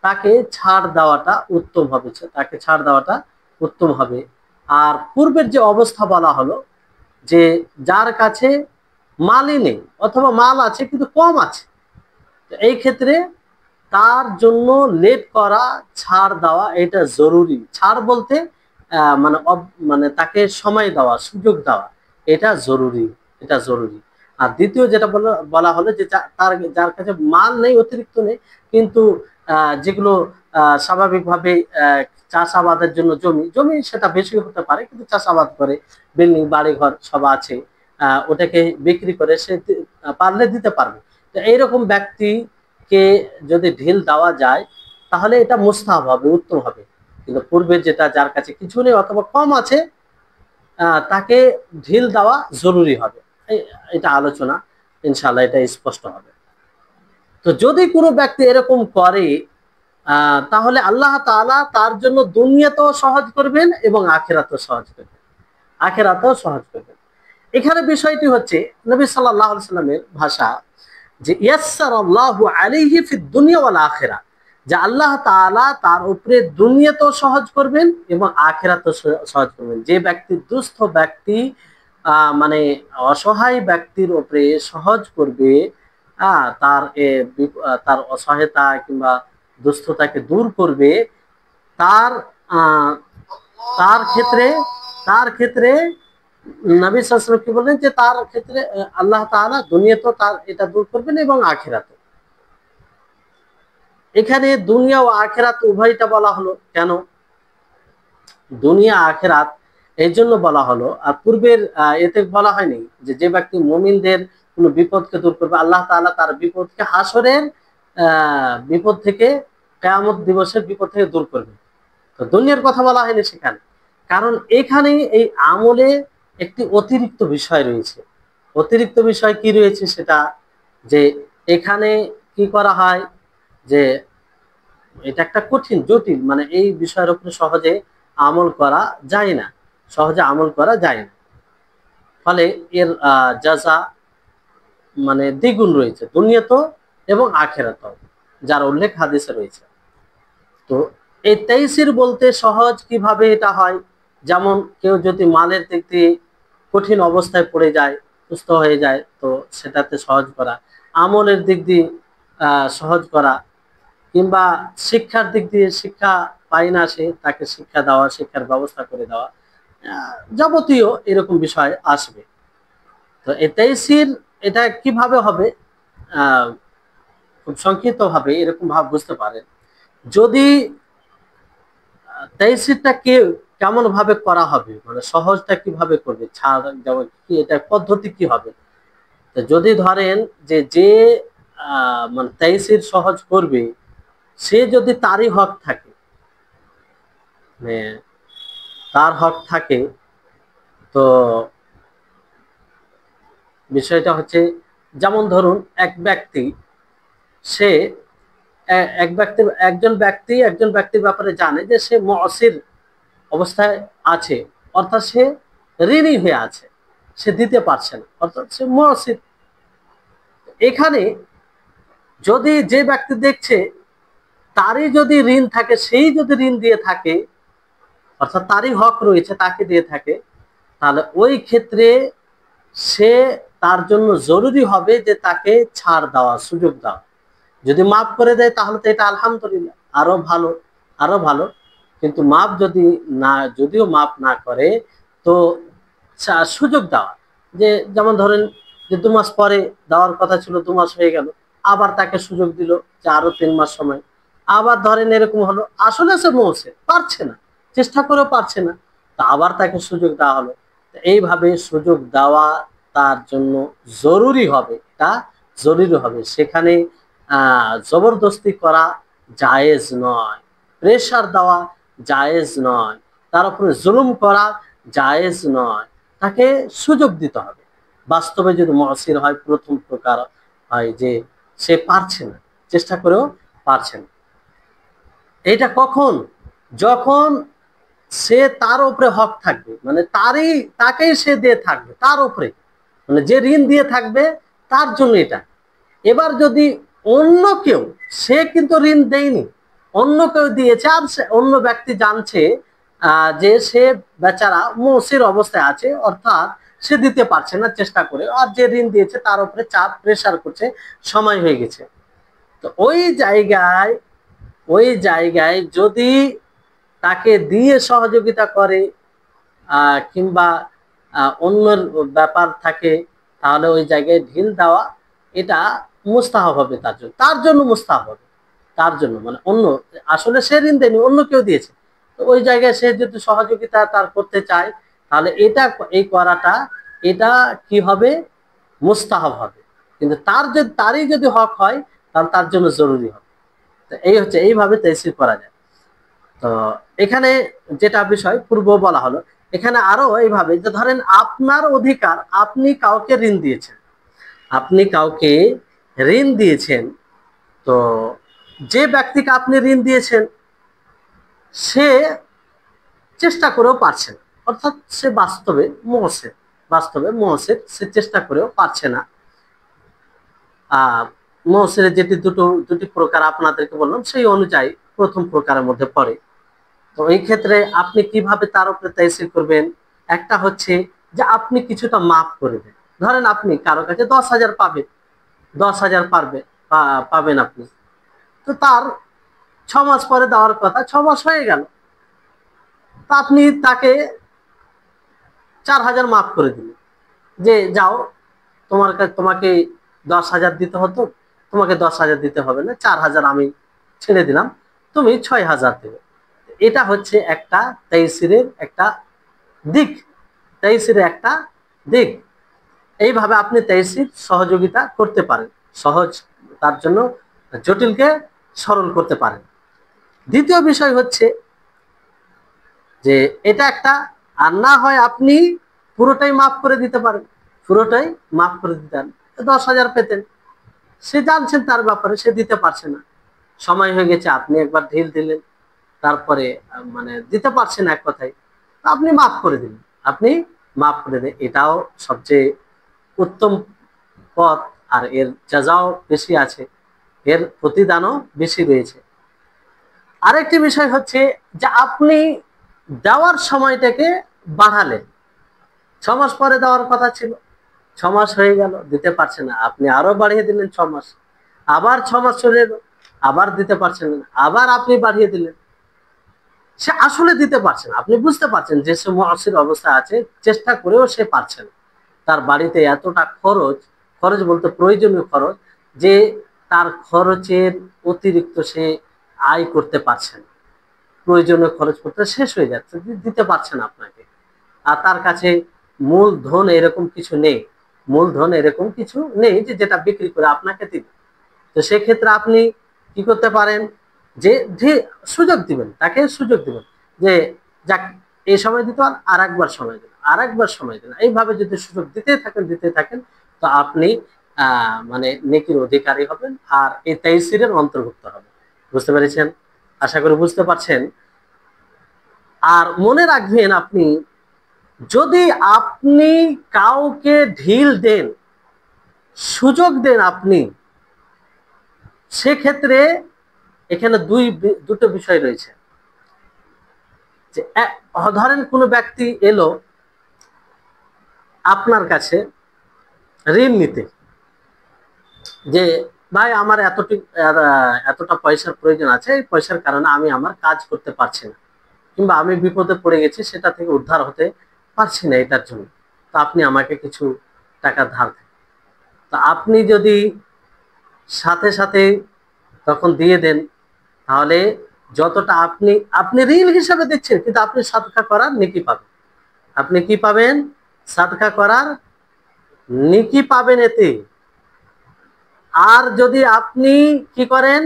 তাকে ছাড় দেওয়াটা উত্তম হবে, তাকে ছাড় দেওয়াটা উত্তম হবে। আর পূর্বের যে অবস্থা বলা হলো, যে যার কাছে মালই নেই অথবা মাল আছে কিন্তু কম আছে, তো এই ক্ষেত্রে তার জন্য লেট করা, ছাড় দেওয়া এটা জরুরি। ছাড় বলতে মানে মানে তাকে সময় দেওয়া, সুযোগ দেওয়া, এটা জরুরি, এটা জরুরি। আর দ্বিতীয় যেটা বলা হলো যে তার যার কাছে মাল নেই, অতিরিক্ত নেই, কিন্তু যেগুলো স্বাভাবিকভাবে চাষাবাদের জন্য জমি জমি সেটা বেশি হতে পারে, কিন্তু চাষাবাদ করে, বিল্ডিং বাড়ি ঘর সব আছে, ওটাকে বিক্রি করে সে পারলে দিতে পারবে। তো এইরকম ব্যক্তিকে যদি ঢিল দেওয়া যায় তাহলে এটা মুস্তাহাব হবে, উত্তম হবে। কিন্তু পূর্বে যেটা যার কাছে কিছু নেই অথবা কম আছে, তাকে ঢিল দেওয়া জরুরি হবে। এটা আলোচনা, ইনশাআল্লাহ এটা স্পষ্ট হবে। তো যদি কোনো ব্যক্তি এরকম করে, তাহলে আল্লাহ তাআলা তার জন্য দুনিয়াতেও সহজ করবেন এবং আখিরাতেও সহজ করবেন, আখিরাতেও সহজ করবেন। এখানে বিষয়টি হচ্ছে নবী সাল্লাল্লাহু আলাইহি সাল্লামের ভাষা, যে ইয়াসসারাল্লাহু আলাইহি ফিদ দুনিয়া ওয়াল আখিরাহ, যে আল্লাহ তাআলা তার উপরে দুনিয়াতেও সহজ করবেন এবং আখিরাতেও সহজ করবেন। যে ব্যক্তি দুস্থ ব্যক্তি, মানে অসহায় ব্যক্তির উপরে সহজ করবে, তার তার অসহায়তা কিংবা দুস্থতাকে দূর করবে, তার তার ক্ষেত্রে তার ক্ষেত্রে নবী সাল্লাল্লাহু আলাইহি ওয়াসাল্লাম কি বললেন যে তার ক্ষেত্রে আল্লাহ তাআলা দুনিয়াতে তার এটা দূর করবেন এবং আখিরাতে। এখানে দুনিয়া ও আখিরাত উভয়টা বলা হলো কেন? দুনিয়া আখিরাত এই জন্য বলা হলো, আর পূর্বের এতে বলা হয়নি যে যে ব্যক্তি মুমিনদের কোনো বিপদকে দূর করবে, আল্লাহ তাআলা তার বিপদকে হাসরের বিপদ থেকে, কিয়ামত দিবসের বিপদ থেকে দূর করবে। তো দুনিয়ার কথা বলা হয়নি সেখানে, কারণ এখানে এই আমলে একটি অতিরিক্ত বিষয় রয়েছে। অতিরিক্ত বিষয় কি রয়েছে সেটা, যে এখানে কি করা হয়, যে এটা একটা কঠিন জটিল, মানে এই বিষয়ের উপরে সহজে আমল করা যায় না, সহজে আমল করা যায় না। ফলে এর জাযা মানে দ্বিগুণ রয়েছে দুনিয়াতেও এবং আখিরাতেও, যার উল্লেখ হাদিসে রয়েছে। তো এই তাইসির বলতে সহজ কিভাবে এটা হয়, যেমন কেউ যদি মালের দিক দিয়ে কঠিন অবস্থায় পড়ে যায়, সুস্থ হয়ে যায়, তো সেটাতে সহজ করা, আমলের দিক দিয়ে সহজ করা, কিংবা শিক্ষার দিক দিয়ে শিক্ষা পায় না সে, তাকে শিক্ষা দেওয়া, শিক্ষার ব্যবস্থা করে দেওয়া, যাবতীয় এরকম বিষয় আসবে। তো এই তাইসির এটা কিভাবে হবে, আহ খুব সংক্ষিপ্ত ভাবে এরকম ভাব বুঝতে পারেন। যদি তাইসিরটা কেমন ভাবে করা হবে, মানে সহজটা কিভাবে করবে, ছাড় যেমন কি, এটা পদ্ধতি কি হবে। তো যদি ধরেন যে যে মানে তাইসির সহজ করবে, সে যদি তারই হক থাকে, মানে তার হক থাকে, তো বিষয়টা হচ্ছে, যেমন ধরুন এক ব্যক্তি, সে একজন ব্যক্তির ব্যাপারে জানে যে সে মুঅসির অবস্থায় আছে, অর্থাৎ সে ঋণী হয়ে আছে, সে দিতে পারছে না, অর্থাৎ সে মুঅসির। এখানে যদি যে ব্যক্তি দেখছে তারই যদি ঋণ থাকে, সেই যদি ঋণ দিয়ে থাকে, অর্থাৎ তারই হক রয়েছে, তাকে দিয়ে থাকে, তাহলে ওই ক্ষেত্রে সে, তার জন্য জরুরি হবে যে তাকে ছাড় দেওয়া, সুযোগ দেওয়া। যদি মাফ করে দেয় তাহলে তো এটা আলহামদুলিল্লাহ, আরো ভালো, আরো ভালো। কিন্তু মাফ যদি না, যদিও মাফ না করে, তো সুযোগ দেওয়া, যে যেমন ধরেন যে 2 মাস পরে দেওয়ার কথা ছিল, 2 মাস হয়ে গেল, আবার তাকে সুযোগ দিল যে আরো 3 মাস সময়। আবার ধরেন এরকম হলো, আসলে সে মৌসে পারছে না, চেষ্টা করেও পারছে না, তা আবার তাকে সুযোগ দেওয়া হলো। এইভাবে সুযোগ দেওয়া তার জন্য জরুরি হবে, এটা জরুরি হবে। সেখানে জবরদস্তি করা জায়েজ নয়, প্রেশার দেওয়া জায়েজ নয়, তার উপরে জুলুম করা জায়েজ নয়, তাকে সুযোগ দিতে হবে। বাস্তবে যদি মুঅসির হয়, প্রথম প্রকার হয় যে সে পারছে না, চেষ্টা করেও পারছে না, এটা কখন, যখন সে তার উপরে হক থাকবে, মানে তাকেই সে দিয়ে থাকবে তার উপরে, মানে যে ঋণ দিয়ে থাকবে তার জন্য এটা। এবার যদি অন্য কেউ, সে কিন্তু ঋণ দেয়নি, অন্য কেউ দিয়েছে, আর অন্য ব্যক্তি জানছে যে সে বেচারা মুসির অবস্থায় আছে, অর্থাৎ সে দিতে পারছে না চেষ্টা করে, আর যে ঋণ দিয়েছে তার উপরে চাপ, প্রেসার করছে, সময় হয়ে গেছে। তো ওই জায়গায় যদি তাকে দিয়ে সহযোগিতা করে, কিংবা অন্যের ব্যাপার থাকে, তাহলে ওই জায়গায় ঢিল দেওয়া এটা মুস্তাহাব হবে, তার জন্য মুস্তাহাব হবে, তার জন্য, মানে অন্য, আসলে সে ঋণ দেয়নি, অন্য কেউ দিয়েছে, তো ওই জায়গায় সে যদি সহযোগিতা তার করতে চায়, তাহলে এই করাটা, এটা কি হবে, মুস্তাহাব হবে। কিন্তু তারই যদি হক হয়, তাহলে তার জন্য জরুরি হবে। তো এই হচ্ছে, এইভাবে তাইসির করা যায়। তো এখানে যেটা বিষয় পূর্ব বলা হলো, এখানে আরো এইভাবে, যে ধরেন আপনার অধিকার, আপনি কাউকে ঋণ দিয়েছেন, তো যে ব্যক্তিকে আপনি ঋণ দিয়েছেন, সে চেষ্টা করেও পারছে না, অর্থাৎ সে বাস্তবে মুহসিন, সে চেষ্টা করেও পারছে না। মুহসিনের দুটি প্রকার আপনাদেরকে বললাম, সেই অনুযায়ী প্রথম প্রকারের মধ্যে পড়ে। তো এই ক্ষেত্রে আপনি কিভাবে তার উপরে তাইসির করবেন, একটা হচ্ছে যে আপনি কিছুটা মাফ করে দেন। ধরেন আপনি কারো কাছে 10,000 পাবেন, 10,000 পাবেন আপনি, তো তার 6 মাস পরে দেওয়ার কথা, 6 মাস হয়ে গেল, তা আপনি তাকে 4,000 মাফ করে দিল, যে যাও তোমাকে 10,000 দিতে হতো, তোমাকে 10,000 দিতে হবে না, 4,000 আমি ছেড়ে দিলাম, তুমি 6,000 দেবে। এটা হচ্ছে একটা তাইসিরের একটা দিক, তাইসিরের একটা দিক। এইভাবে আপনি তাইসির সহযোগিতা করতে পারেন, সহজ তার জন্য জটিলকে সরল করতে পারেন। দ্বিতীয় বিষয় হচ্ছে যে এটা একটা, আর না হয় আপনি পুরোটাই মাফ করে দিতে পারেন, পুরোটাই মাফ করে দিতেন, 10,000 পেতেন, সে জানছেন তার ব্যাপারে, সে দিতে পারছে না, সময় হয়ে গেছে, আপনি একবার ঢিল দিলেন, তারপরে মানে দিতে পারছেন এক কথায়, আপনি মাফ করে দিলেন, আপনি মাফ করে দেন, এটাও সবচেয়ে উত্তম পথ। আর এর যাজাও বেশি আছে, এর প্রতিদানও বেশি রয়েছে। আরেকটি বিষয় হচ্ছে যে আপনি দেওয়ার সময়টাকে বাড়ালেন, 6 মাস পরে দেওয়ার কথা ছিল, 6 মাস হয়ে গেল, দিতে পারছে না, আপনি আরো বাড়িয়ে দিলেন 6 মাস, আবার 6 মাস চলে এলো, আবার দিতে পারছেন না, আবার আপনি বাড়িয়ে দিলেন, সে আসলে দিতে পারছে না, আপনি বুঝতে পারছেন যে সে মুআসির অবস্থা আছে, চেষ্টা করেও সে পারছে না, তার বাড়িতে এতটা খরচ, খরচ বলতে প্রয়োজনীয় খরচ, যে তার খরচের অতিরিক্ত সে আয় করতে পারছে না, প্রয়োজনীয় খরচ করতে শেষ হয়ে যাচ্ছে, দিতে পারছে না আপনাকে, আর তার কাছে মূলধন এরকম কিছু নেই, মূলধন এরকম কিছু নেই যে যেটা বিক্রি করে আপনাকে দিবে। তো সেক্ষেত্রে আপনি কি করতে পারেন, যে সুযোগ দিবেন, তাকে সুযোগ দিবেন, যে যাক এই সময় দিতে পারেন, আর একবার সময় দিন, আর একবার সময় দিন, এইভাবে যদি সুযোগ দিতে থাকেন, তো আপনি মানে নেকির অধিকারী হবেন, আর এই তাইসিরের অন্তর্ভুক্ত হবেন। বুঝতে পেরেছেন? আশা করি বুঝতে পারছেন। আর মনে রাখবেন, আপনি যদি আপনি কাউকে ঢিল দেন, সুযোগ দেন আপনি, সেক্ষেত্রে এখানে দুটো বিষয় রয়েছে। যে ধরেন কোনো ব্যক্তি এলো আপনার কাছে ঋণ নিতে, যে ভাই আমার এতটা পয়সার প্রয়োজন আছে, এই পয়সার কারণে আমি আমার কাজ করতে পারছি না, কিংবা আমি বিপদে পড়ে গেছি, সেটা থেকে উদ্ধার হতে পারছি না, এটার জন্য তো আপনি আমাকে কিছু টাকা ধার দেন। তো আপনি যদি সাথে সাথে তখন দিয়ে দেন, তাহলে যতটা আপনি আপনি ঋণ হিসাবে দিচ্ছেন, কিন্তু আপনি সাদকা করার নেকি পাবেন, আপনি কি পাবেন, সাদকা করার নেকি পাবেন এতে। আর যদি আপনি কি করেন,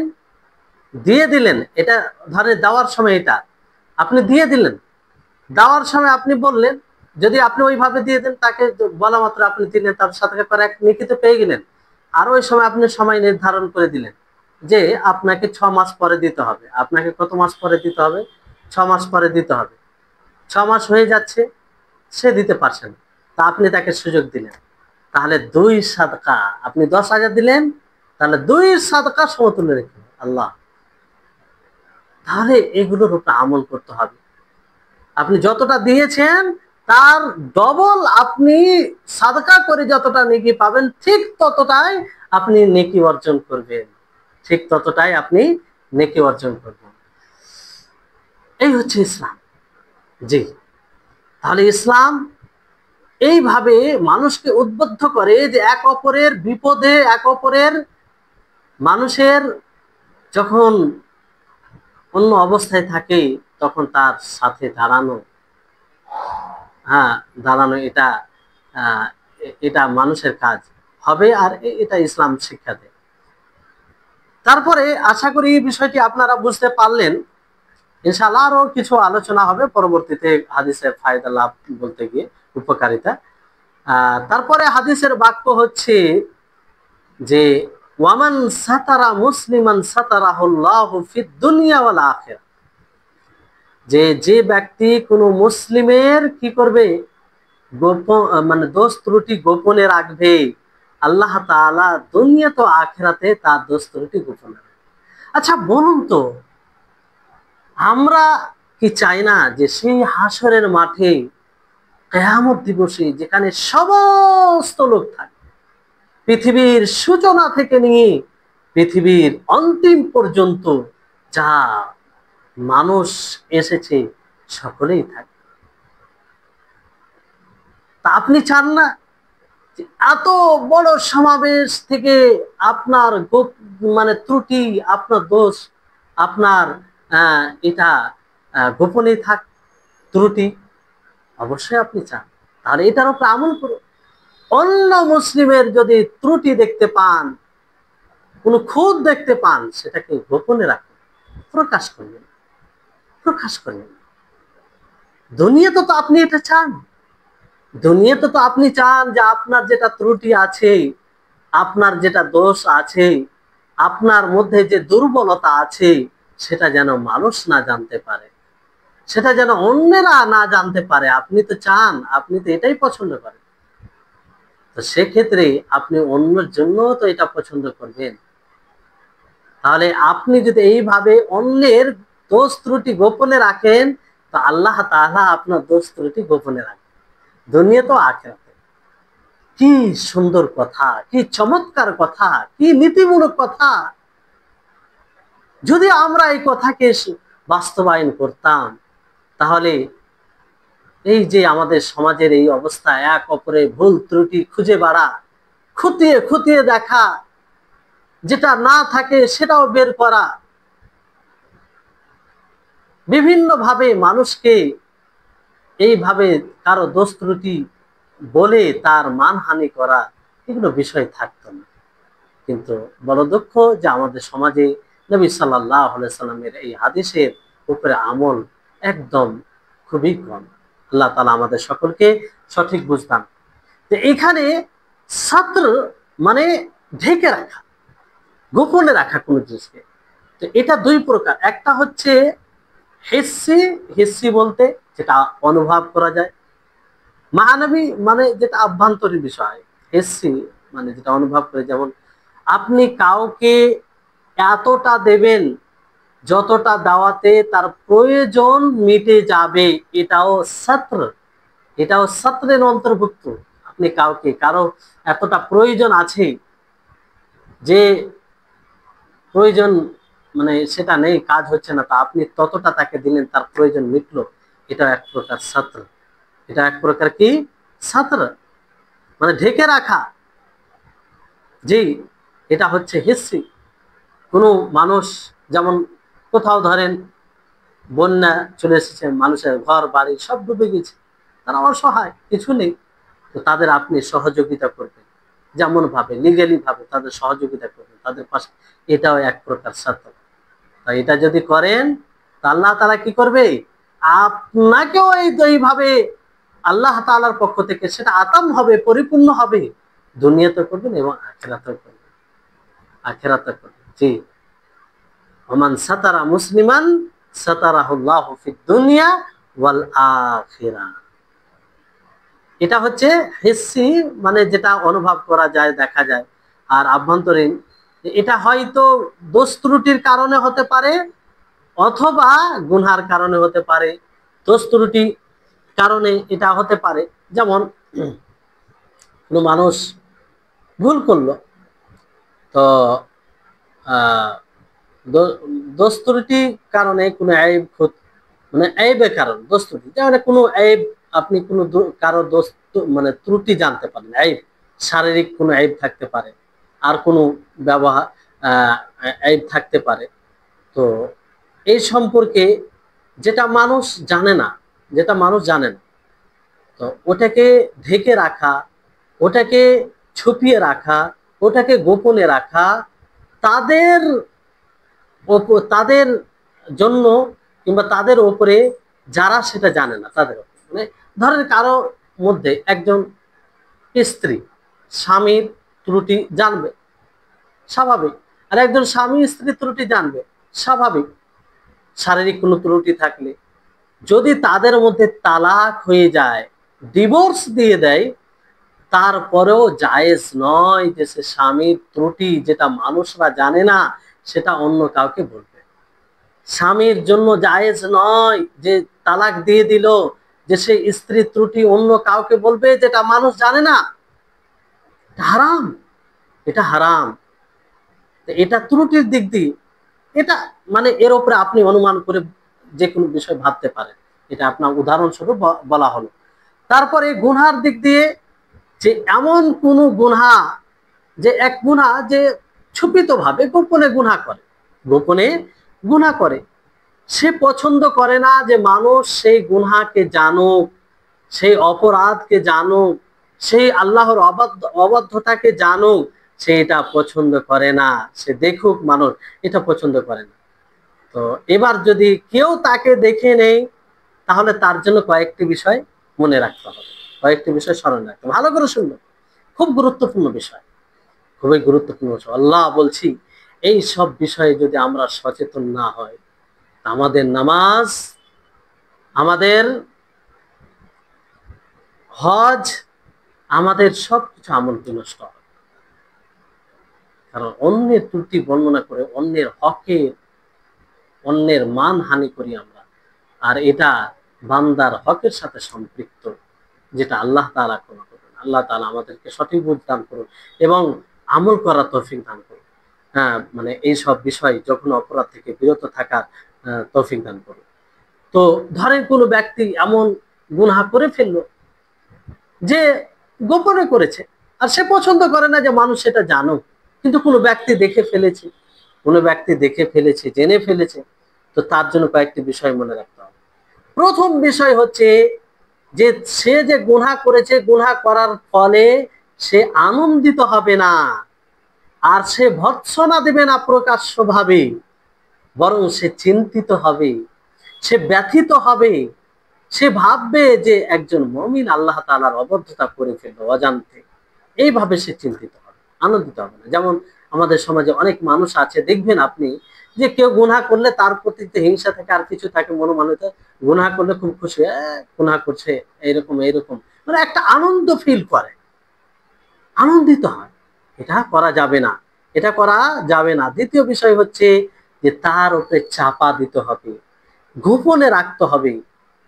দিয়ে দিলেন, এটা ধরে দেওয়ার সময়, এটা আপনি দিয়ে দিলেন, দেওয়ার সময় আপনি বললেন, যদি আপনি ওইভাবে দিয়ে দেন, তাকে বলা মাত্র আপনি দিলেন, তার সাদকা করা এক নেকি তো পেয়ে গেলেন। আর ওই সময় আপনি সময় নির্ধারণ করে দিলেন যে আপনাকে 6 মাস পরে দিতে হবে, আপনাকে কত মাস পরে দিতে হবে, 6 মাস পরে দিতে হবে, 6 মাস হয়ে যাচ্ছে, সে দিতে পারছে না, তা আপনি তাকে সুযোগ দিলেন, তাহলে 2 সাদকা, আপনি 10,000 দিলেন, তাহলে 2 সাদকা সমতুল্য রেখে আল্লাহ। তাহলে এগুলোর উপর আমল করতে হবে, আপনি যতটা দিয়েছেন তার ডবল আপনি সাদকা করে যতটা নেকি পাবেন, ঠিক ততটাই আপনি নেকি অর্জন করবেন, ঠিক ততটাই আপনি নেকি অর্জন করবেন। এই হচ্ছে ইসলাম। জি, তাহলে ইসলাম এইভাবে মানুষকে উদ্বুদ্ধ করে যে এক অপরের বিপদে, এক অপরের মানুষের যখন অন্য অবস্থায় থাকে, তখন তার সাথে দাঁড়ানো, হ্যাঁ দাঁড়ানো, এটা এটা মানুষের কাজ হবে, আর এটা ইসলাম শিক্ষা দেয়। তারপরে আশা করি এই বিষয়টি আপনারা বুঝতে পারলেন। ইনশাআল্লাহ আরো কিছু আলোচনা হবে পরবর্তীতে হাদিসের ফায়দা লাভ বলতে গিয়ে, উপকারিতা। তারপরে হাদিসের বাক্য হচ্ছে যে ওয়ামান সাতারা মুসলিমান সাতারাহুল্লাহু ফিদ দুনিয়া ওয়াল আখিরাহ, যে ব্যক্তি কোনো মুসলিমের কি করবে, গোপন মানে দোষ ত্রুটি গোপনে রাখবে, আল্লাহ তাআলা দুনিয়া তো আখিরাতে তার দোষ ত্রুটি গোপনে রাখবে। আচ্ছা বলুন তো, আমরা কি চাই না যে সেই হাসরের মাঠে, কিয়ামত দিবসে, যেখানে সমস্ত লোক থাকে, পৃথিবীর সূচনা থেকে নিয়ে পৃথিবীর অন্তিম পর্যন্ত যা মানুষ এসেছে, সকলেই থাকে, তা আপনি চান না যে এত বড় সমাবেশ থেকে আপনার মানে ত্রুটি, আপনার দোষ, আপনার এটা গোপনে থাক, ত্রুটি? অবশ্যই আপনি চান। তাহলে এটার উপর আমল করুন। অন্য মুসলিমের যদি ত্রুটি দেখতে পান, কোনো খুঁত দেখতে পান, সেটাকে গোপনে রাখুন, প্রকাশ করবেন, প্রকাশ করবেন। দুনিয়াতে তো আপনি এটা চান, দুনিয়াতে তো আপনি চান যে আপনার যেটা ত্রুটি আছে, আপনার যেটা দোষ আছে, আপনার মধ্যে যে দুর্বলতা আছে, সেটা যেন মানুষ না জানতে পারে, সেটা যেন অন্যেরা না জানতে পারে। আপনি তো চান, আপনি তো এটাই পছন্দ করেন। তো সেক্ষেত্রে আপনি অন্যের জন্য তো এটা পছন্দ করবেন। তাহলে আপনি যদি এইভাবে অন্যের দোষ ত্রুটি গোপনে রাখেন, তো আল্লাহ তাআলা আপনার দোষ ত্রুটি গোপনে রাখেন, দুনিয়া তো আখিরাতে। কি সুন্দর কথা, কি চমৎকার কথা, কি নীতিমূলক কথা! যদি আমরা এই কথাকে বাস্তবায়ন করতাম, তাহলে এই যে আমাদের সমাজের এই অবস্থা, এক অপরে ভুল ত্রুটি খুঁজে বেড়া, খুঁটিয়ে খুঁটিয়ে দেখা, যেটা না থাকে সেটাও বের করা, বিভিন্ন ভাবে মানুষকে এইভাবে কারো দোষ ত্রুটি বলে তার মানহানি করা, এগুলো বিষয় থাকতো না। কিন্তু বড় দুঃখ যে আমাদের সমাজে নবী সাল্লাল্লাহু আলাইহি সাল্লামের এই হাদিসের উপরে আমল একদম খুবই কম। আল্লাহ তাআলা আমাদের সকলকে সঠিক বুঝদান। তো এখানে সাতর মানে ঢেকে রাখা, গোপনে রাখা কোনো জিনিসকে। তো এটা দুই প্রকার। একটা হচ্ছে হিস্সি, হিস্সি বলতে যেটা অনুভব করা যায়। মানবী মানে যেটা আভ্যন্তরীণ বিষয়। হিস্সি মানে যেটা অনুভব করে, যেমন আপনি কাউকে এতটা দেবেন যতটা দেওয়াতে তার প্রয়োজন মিটে যাবে, এটাও সত্র, এটাও সত্রের অন্তর্ভুক্ত। আপনি কাউকে, কারো এতটা প্রয়োজন আছে যে প্রয়োজন মানে সেটা নেই, কাজ হচ্ছে না, তা আপনি ততটা তাকে দিলেন, তার প্রয়োজন মিটলো, এটা এক প্রকার সত্র। এটা এক প্রকার কি সত্র, মানে ঢেকে রাখা। জি, এটা হচ্ছে হিস্সি। কোনো মানুষ, যেমন কোথাও ধরেন বন্যা চলে এসেছে, মানুষের ঘর বাড়ি সব ডুবে গেছে, তারা অসহায়, কিছু নেই, তো তাদের আপনি সহযোগিতা করবেন, যেমন ভাবে লিগ্যালি ভাবে তাদের সহযোগিতা করবেন, তাদের পাশে, এটাও এক প্রকার সত্য। তাই এটা যদি করেন, তা আল্লাহ তাআলা কি করবে, আপনাকেও এইভাবে আল্লাহ তাআলার পক্ষ থেকে সেটা আতাম হবে, পরিপূর্ণ হবে, দুনিয়াতে করবেন এবং আখিরাতেও করবেন, আখিরাতে করবেন। জি, ওমান সাতারা মুসলিমান সাতারাহুল্লাহু ফিদ দুনিয়া ওয়াল আখিরাহ। এটা হচ্ছে হিস্সি, মানে যেটা অনুভব করা যায়, দেখা যায়। আর আভ্যন্তরীণ, এটা হয়তো দোষ ত্রুটির কারণে হতে পারে, অথবা গুনহার কারণে হতে পারে। দোষ ত্রুটি কারণে এটা হতে পারে, যেমন কোনো মানুষ ভুল করলো, তো দোষ ত্রুটি কারণে কোনো মানে আইবের কারণ দোষ ত্রুটি, যেমন কোনো আইব, আপনি কোনো কারো দোষ মানে ত্রুটি জানতে পারেন, আইব, শারীরিক কোনো আইব থাকতে পারে, আর কোনো ব্যবহার আইব থাকতে পারে। তো এই সম্পর্কে যেটা মানুষ জানে না, যেটা মানুষ জানে না, তো ওটাকে ঢেকে রাখা, ওটাকে ছুপিয়ে রাখা, ওটাকে গোপনে রাখা, তাদের তাদের জন্য, কিংবা তাদের উপরে যারা সেটা জানে না তাদের উপরে, মানে ধরেন কারো মধ্যে একজন স্ত্রী স্বামীর ত্রুটি জানবে, স্বাভাবিক, আর একজন স্বামী স্ত্রীর ত্রুটি জানবে, স্বাভাবিক। শারীরিক কোনো ত্রুটি থাকলে যদি তাদের মধ্যে তালাক হয়ে যায়, ডিভোর্স দিয়ে দেয়, তারপরেও জায়েজ নয় যে সে স্বামীর ত্রুটি যেটা মানুষরা জানে না সেটা অন্য কাউকে বলবে। স্বামীর জন্য জায়েজ নয় যে তালাক দিয়ে দিল, যে সে স্ত্রীর ত্রুটি অন্য কাউকে বলবে যেটা মানুষ জানে না, এটা হারাম, এটা হারাম। এটা ত্রুটির দিক দিয়ে, এটা মানে এর উপরে আপনি অনুমান করে যে কোনো বিষয় ভাবতে পারেন, এটা আপনার উদাহরণস্বরূপ বলা হলো। তারপরে গুনহার দিক দিয়ে, যে এমন কোন গুনহা, যে এক গুনহা যে ছুপিত ভাবে গোপনে গুনহা করে, গোপনে গুনহা করে, সে পছন্দ করে না যে মানুষ সেই গুনহাকে জানুক, সেই অপরাধকে জানুক, সেই আল্লাহর অবাধ্যতাকে জানুক, সে এটা পছন্দ করে না। সে দেখুক মানুষ, এটা পছন্দ করে না। তো এবার যদি কেউ তাকে দেখে নেই, তাহলে তার জন্য কয়েকটি বিষয় মনে রাখতে হবে, কয়েকটি বিষয় স্মরণ রাখতে হবে। ভালো করে শুনবেন, খুব গুরুত্বপূর্ণ বিষয়, খুবই গুরুত্বপূর্ণ বিষয়। আল্লাহ বলছি, এই সব বিষয়ে যদি আমরা সচেতন না হয়, আমাদের নামাজ, আমাদের হজ, আমাদের সবকিছু আমল নষ্ট হবে। কারণ অন্যের ত্রুটি বর্ণনা করে, অন্যের হকের, অন্যের মান হানি করি আমরা, আর এটা বান্দার হকের সাথে সম্পৃক্ত, যেটা আল্লাহ তাআলা ক্ষমা করবেন। আল্লাহ তাআলা আমাদেরকে সঠিক বুঝ দান করুন এবং আমল করার তৌফিক দান করুন। হ্যাঁ, মানে এই সব বিষয়, যখন অপরাধ থেকে বিরত থাকার তৌফিক দান করুন। তো ধরেন কোনো ব্যক্তি এমন গুনাহ করে ফেললো যে গোপনে করেছে, আর সে পছন্দ করে না যে মানুষ সেটা জানুক, কিন্তু কোনো ব্যক্তি দেখে ফেলেছে, কোনো ব্যক্তি দেখে ফেলেছে, জেনে ফেলেছে, তো তার জন্য কয়েকটি বিষয় মনে রাখতে হবে। প্রথম বিষয় হচ্ছে যে সে যে গুনাহ করেছে, গুনাহ করার ফলে সে আনন্দিত হবে না, আর সে ভর্ৎসনা দেবে না প্রকাশ্যভাবে, বরং সে চিন্তিত হবে, সে ব্যথিত হবে, সে ভাববে যে একজন মুমিন আল্লাহ তাআলার অবাধ্যতা করে ফেললো অজান্তে। এইভাবে সে চিন্তিত হবে, আনন্দিত হবে না। যেমন আমাদের সমাজে অনেক মানুষ আছে, দেখবেন আপনি, যে কেউ গুনাহ করলে তার প্রতি হিংসা থাকে আর কিছু থাকে মনোমালিন্য, গুনাহ করলে খুব খুশি, গুনাহ করছে, এইরকম এইরকম, মানে একটা আনন্দ ফিল করে, আনন্দিত হয়। এটা করা যাবে না, এটা করা যাবে না। দ্বিতীয় বিষয় হচ্ছে যে তার উপরে চাপা দিতে হবে, গোপনে রাখতে হবে,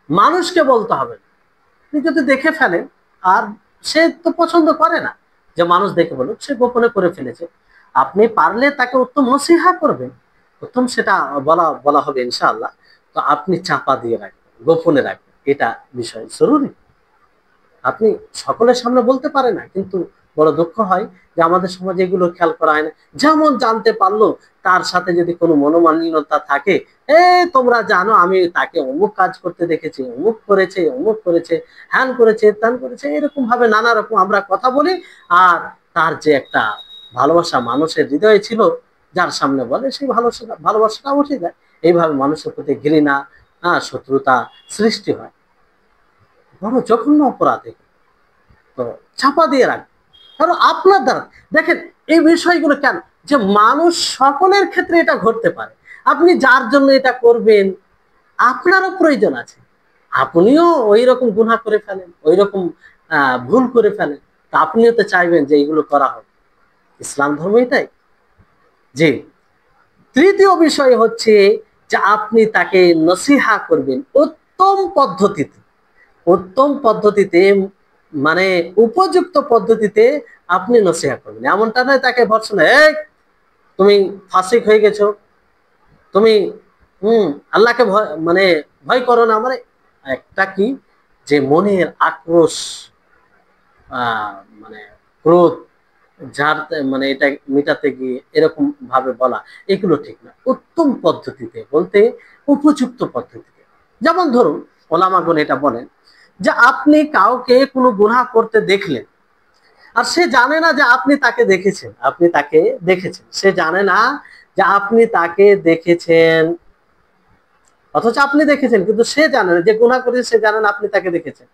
মানুষকে বলতে হবে না। আপনি যদি দেখে ফেলেন, আর সে তো পছন্দ করে না যে মানুষ দেখে বলুক, সে গোপনে করে ফেলেছে, আপনি পারলে তাকে উত্তম নসিহা করবেন, উত্তম সেটা বলা বলা হবে ইনশাআল্লাহ। তো আপনি চাপা দিয়ে রাখবেন, গোপনে রাখবেন, এটা বিষয় জরুরি। আপনি সকলের সামনে বলতে পারে না, কিন্তু বড় দুঃখ হয় যে আমাদের সমাজে এগুলো খেয়াল করা হয় না। যেমন জানতে পারলো, তার সাথে যদি কোনো মনোমালিন্যতা থাকে, তোমরা জানো আমি তাকে অমুক কাজ করতে দেখেছি, অমুক করেছে, অমুক করেছে, হ্যান করেছে, ত্যান করেছে, এরকম ভাবে নানা রকম আমরা কথা বলি। আর তার যে একটা ভালোবাসা মানুষের হৃদয়ে ছিল, যার সামনে বলে, সেই ভালোবাসাটা উঠে যায়। এইভাবে মানুষের প্রতি ঘৃণা, শত্রুতা সৃষ্টি হয়, বড় জঘন্য অপরাধ। তো চাপা দিয়ে রাখবে, কারণ আপনার দ্বারা, দেখেন এই বিষয়গুলো কেন, যে মানুষ সকলের ক্ষেত্রে এটা ঘটতে পারে। আপনি যার জন্য এটা করবেন, আপনারও প্রয়োজন আছে, আপনিও ওই রকম গুনাহ করে ফেলেন, ওই রকম ভুল করে ফেলেন, তা আপনিও তো চাইবেন যে এইগুলো করা হোক। ইসলাম ধর্ম এটাই। জি। তৃতীয় বিষয় হচ্ছে যে আপনি তাকে নসিহা করবেন উত্তম পদ্ধতিতে, উত্তম পদ্ধতিতে, মানে উপযুক্ত পদ্ধতিতে আপনি নসিহা করবেন। এমনটা নয় তাকে ভর্ৎসনা, এই তুমি ফাসিক হয়ে গেছো, তুমি আল্লাহকে ভয়, মানে ভয় করো না, মানে একটা কি, যে মনের আক্রোশ, মানে ক্রোধ, যার মানে এটা মেটাতে গিয়ে এরকম ভাবে বলা, এগুলো ঠিক না। উত্তম পদ্ধতিতে বলতে, উপযুক্ত পদ্ধতিতে। যেমন ধরুন, ওলামাগণ এটা বলেন যে আপনি কাউকে কোনো গুনাহ করতে দেখলেন, আর সে জানে না যে আপনি তাকে দেখেছেন, আপনি তাকে দেখেছেন, সে জানে না যে আপনি তাকে দেখেছেন, অথচ আপনি দেখেছেন, কিন্তু সে জানে না যে গুনাহ করেছে, সে জানে না আপনি তাকে দেখেছেন।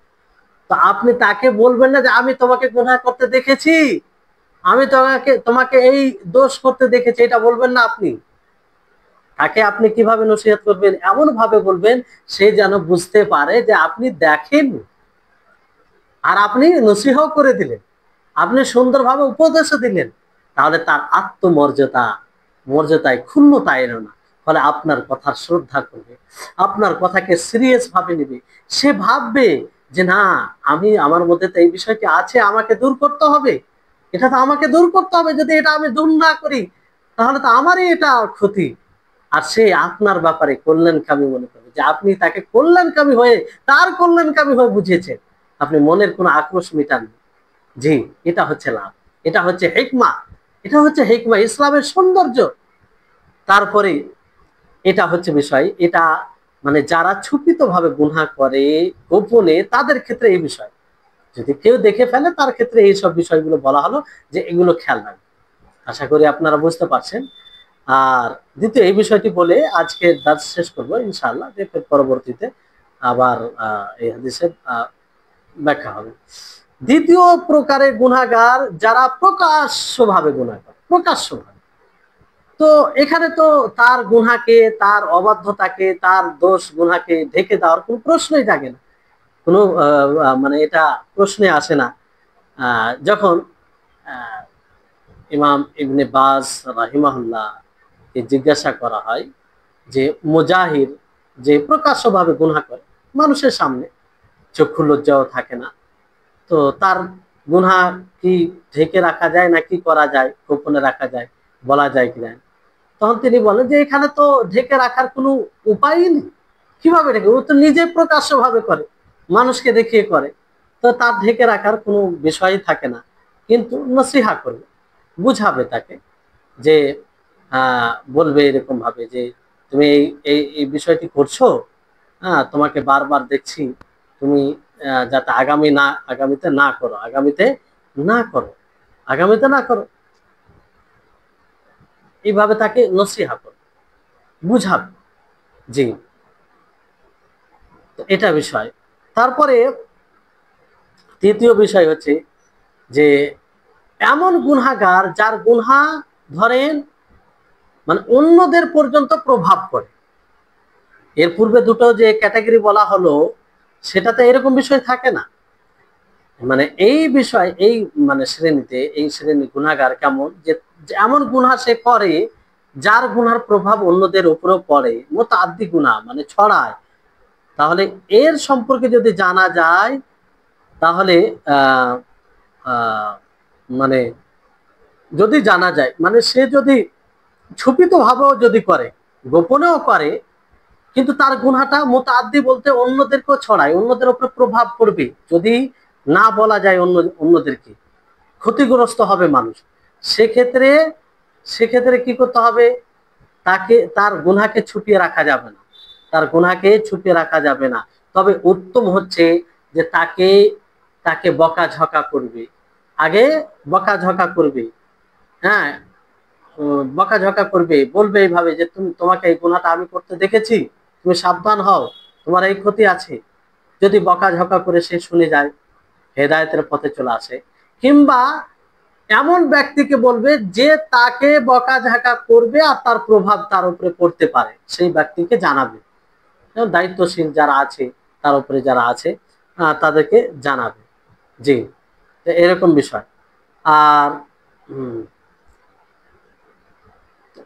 তো আপনি তাকে বলবেন না যে আমি তোমাকে গুনাহ করতে দেখেছি, আমি তোমাকে তোমাকে এই দোষ করতে দেখেছি, এটা বলবেন না আপনি। তাকে আপনি কিভাবে নসিহত করবেন, এমন ভাবে বলবেন সে যেন বুঝতে পারে যে আপনি দেখেন, আর আপনি নসিহাও করে দিলেন, আপনি সুন্দরভাবে উপদেশও দিলেন। তাহলে তার মর্যাদায় ক্ষুণ্ণতা এলো না, ফলে আপনার কথার শ্রদ্ধা করবে, আপনার কথাকে সিরিয়াস ভাবে নেবে। সে ভাববে যে না, আমার মধ্যে তো এই বিষয়টি আছে, আমাকে দূর করতে হবে, এটা তো আমাকে দূর করতে হবে, যদি এটা আমি দূর না করি তাহলে তো আমারই এটা ক্ষতি। আর সে আপনার ব্যাপারে কল্যাণকামী মনে করবে, যে আপনি তাকে কল্যাণকামী হয়ে, তার কল্যাণকামী হয়ে বুঝিয়েছেন। আপনি মনের কোনো আক্রোশ মিটান। জি, এটা হচ্ছে লাভ, এটা হচ্ছে হিকমা, এটা হচ্ছে হিকমা, ইসলামের সৌন্দর্য। তারপরে এটা হচ্ছে বিষয়, এটা মানে যারা ছুপিত ভাবে গুনাহ করে গোপনে, তাদের ক্ষেত্রে এই বিষয়, যদি কেউ দেখে ফেলে তার ক্ষেত্রে এই সব বিষয়গুলো বলা হলো যে এগুলো খেয়াল রাখবেন। আশা করি আপনারা বুঝতে পারছেন। আর দ্বিতীয় এই বিষয়টি বলে আজকে দার্স শেষ করবো ইনশাআল্লাহ, যে পরবর্তীতে আবার এই হাদিসের ব্যাখ্যা হবে। দ্বিতীয় প্রকারের গুনাহগার যারা প্রকাশ্যভাবে গুনাহ করে, প্রকাশ্যভাবে। তো এখানে তো তার গুনাহকে, তার অবাধ্যতাকে, তার দোষ গুনাহকে ঢেকে দেওয়ার কোনো প্রশ্নই থাকে না, কোনো মানে এটা প্রশ্নে আসে না। যখন ইমাম ইবনে বাজ রাহিমাহুল্লাহ কে জিজ্ঞাসা করা হয় যে মুজাহির যে প্রকাশ্যভাবে গুনাহ করে মানুষের সামনে, চক্ষু লজ্জাও থাকে না, তো তার গুনাহ কি ঢেকে রাখা যায় না কি করা যায়, গোপনে রাখা যায়, বলা যায় কিনা? তখন তিনি বলেন যে এখানে তো ঢেকে রাখার কোনো উপায়ই নেই। কিভাবে ঢেকে, ও তো নিজে প্রকাশ্যভাবে করে, মানুষকে দেখিয়ে করে, তো তার ঢেকে রাখার কোনো বিষয়ই থাকে না। কিন্তু নসিহা করবে, বুঝাবে তাকে, যে বলবে এরকম ভাবে যে তুমি এই এই এই বিষয়টি করছো, হ্যাঁ তোমাকে বারবার দেখছি, তুমি যাতে আগামীতে না করো, আগামীতে না করো, আগামীতে না করো, এইভাবে তাকে নসিহা করো, বুঝাবে। জি, তো এটা বিষয়। তারপরে তৃতীয় বিষয় হচ্ছে যে এমন গুনাহগার যার গুনাহ ধরেন মানে অন্যদের পর্যন্ত প্রভাব পড়ে। এর পূর্বে দুটো যে ক্যাটাগরি বলা হলো সেটাতে এরকম বিষয় থাকে না। মানে এই বিষয়, এই মানে শ্রেণীতে, এই শ্রেণী গুনাহগার কেমন, যে এমন গুনাহ সে করে যার গুনার প্রভাব অন্যদের উপরেও পড়ে, মুতাআদ্দি গুনাহ মানে ছড়ায়। তাহলে এর সম্পর্কে যদি জানা যায়, তাহলে আহ আহ মানে যদি জানা যায়, মানে সে যদি ছুপিত ভাবেও যদি করে, গোপনেও করে, কিন্তু তার গুনাহটা মুতাআদ্দি বলতে অন্যদেরকেও ছড়ায়, অন্যদের উপরে প্রভাব পড়বে, যদি না বলা যায় অন্যদেরকে, ক্ষতিগ্রস্ত হবে মানুষ। সেক্ষেত্রে সেক্ষেত্রে কি করতে হবে, তাকে তার গুনাহকে ছুপিয়ে রাখা যাবে না, তার গুনাহকে ছুপিয়ে রাখা যাবে না। তবে উত্তম হচ্ছে যে তাকে তাকে বকাঝকা করবে, আগে বকাঝকা করবে। হ্যাঁ, বকাঝকা করবে, বলবে এইভাবে যে তোমাকে এই গুনাহটা আমি করতে দেখেছি, তুমি সাবধান হও, তোমার এই ক্ষতি আছে। যদি বকাঝকা করে সে শুনে যায়, হেদায়েতের পথে চলে আসে। কিংবা এমন ব্যক্তিকে বলবে যে তাকে বকাঝকা করবে আর তার প্রভাব তার উপরে পড়তে পারে, সেই ব্যক্তিকে জানাবে, দায়িত্বশীল যারা আছে, তার উপরে যারা আছে তাদেরকে জানাবে। জি, এরকম বিষয়। আর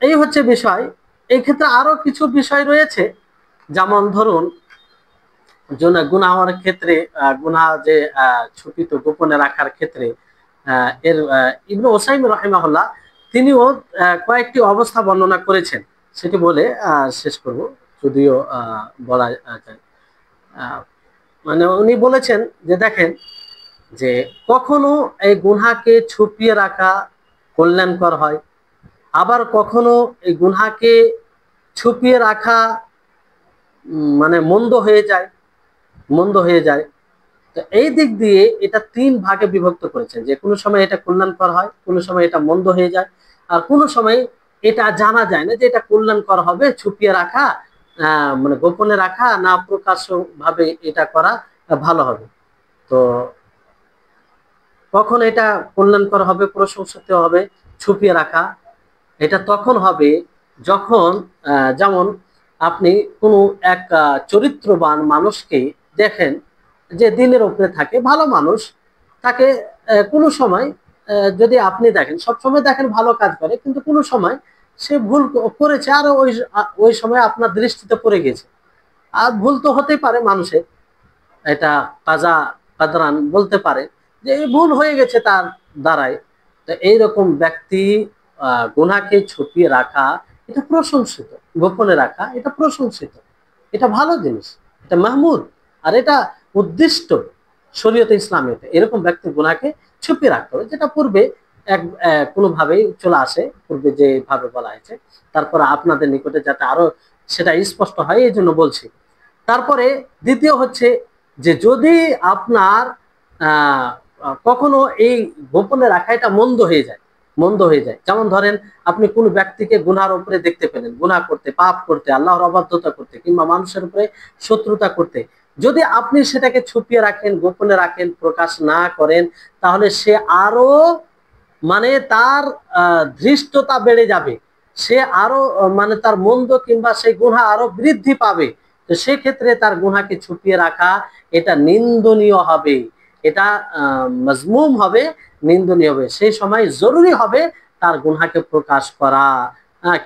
এই হচ্ছে বিষয়। এই ক্ষেত্রে আরো কিছু বিষয় রয়েছে, যেমন ধরুন গুনাহ হওয়ার ক্ষেত্রে, গুনাহ যে ছুপিত গোপনে রাখার ক্ষেত্রে এর ইবনে উসাইমিন রাহিমাহুল্লাহ তিনিও কয়েকটি অবস্থা বর্ণনা করেছেন, সেটি বলে শেষ করব, যদিও বলা যায়। মানে উনি বলেছেন যে দেখেন, যে কখনো এই গুনাহকে ছুপিয়ে রাখা কল্যাণকর হয়, আবার কখনো এই গুনাহকে ছুপিয়ে রাখা মানে মন্দ হয়ে যায়, মন্দ হয়ে যায়। তো এই দিক দিয়ে এটা তিন ভাগে বিভক্ত করেছেন, যে কোনো সময় এটা কল্যাণকর হয়, কোনো সময় এটা মন্দ হয়ে যায়, আর কোনো সময় এটা জানা যায় না যে এটা কল্যাণকর হবে, ছুপিয়ে রাখা মানে গোপনে রাখা না প্রকাশ্য ভাবে এটা করা ভালো হবে। তো কখন এটা কল্যাণকর হবে, প্রশংসনীয় হবে ছুপিয়ে রাখা, এটা তখন হবে যখন যেমন আপনি কোনো এক চরিত্রবান মানুষকে দেখেন যে দিনের উপরে থাকে, ভালো মানুষ, তাকে কোনো সময় যদি আপনি দেখেন, সব সময় দেখেন ভালো কাজ করে, কিন্তু কোনো সময় সে ভুল করেছে, আর ওই সময় আপনার দৃষ্টিতে পড়ে গেছে। আর ভুল তো হতেই পারে মানুষের, এটা কাজা কাদরান বলতে পারে যে এই ভুল হয়ে গেছে তার দ্বারাই। তো এইরকম ব্যক্তি গুনাহকে ছুপিয়ে রাখা এটা প্রশংসিত, গোপনে রাখা এটা প্রশংসিত, এটা ভালো জিনিস, এটা মাহমুদ, আর এটা উদ্দিষ্ট শরীয়তে ইসলামিয়তে এরকম ব্যক্তির গুনাহকে ছুপিয়ে রাখতে হবে, যেটা পূর্বে এক কোনোভাবেই চলে আসে, পূর্বে যেভাবে বলা হয়েছে। তারপরে আপনাদের নিকটে যাতে আরো সেটা স্পষ্ট হয় এই জন্য বলছি। তারপরে দ্বিতীয় হচ্ছে যে যদি আপনার আহ কখনো এই গোপনে রাখা এটা মন্দ হয়ে যায়, মন্দ হয়ে যায়, যেমন ধরেন আপনি কোন ব্যক্তিকে গুনার উপরে দেখতে পেলেন, গুনাহ করতে, পাপ করতে, আল্লাহর অবাধ্যতা করতে, কিংবা মানুষের উপরে শত্রুতা করতে, যদি আপনি সেটাকে ছুপিয়ে রাখেন, গোপনে রাখেন, প্রকাশ না করেন, তাহলে সে আরো মানে তার ধৃষ্টতা বেড়ে যাবে, সে আরো মানে তার মন্দ কিংবা সেই গুনাহ আরো বৃদ্ধি পাবে। তো সেক্ষেত্রে তার গুনাহকে ছুপিয়ে রাখা এটা নিন্দনীয় হবে, এটা মজমুম হবে, নিন্দনীয় হবে। সেই সময় জরুরি হবে তার গুনাহকে প্রকাশ করা,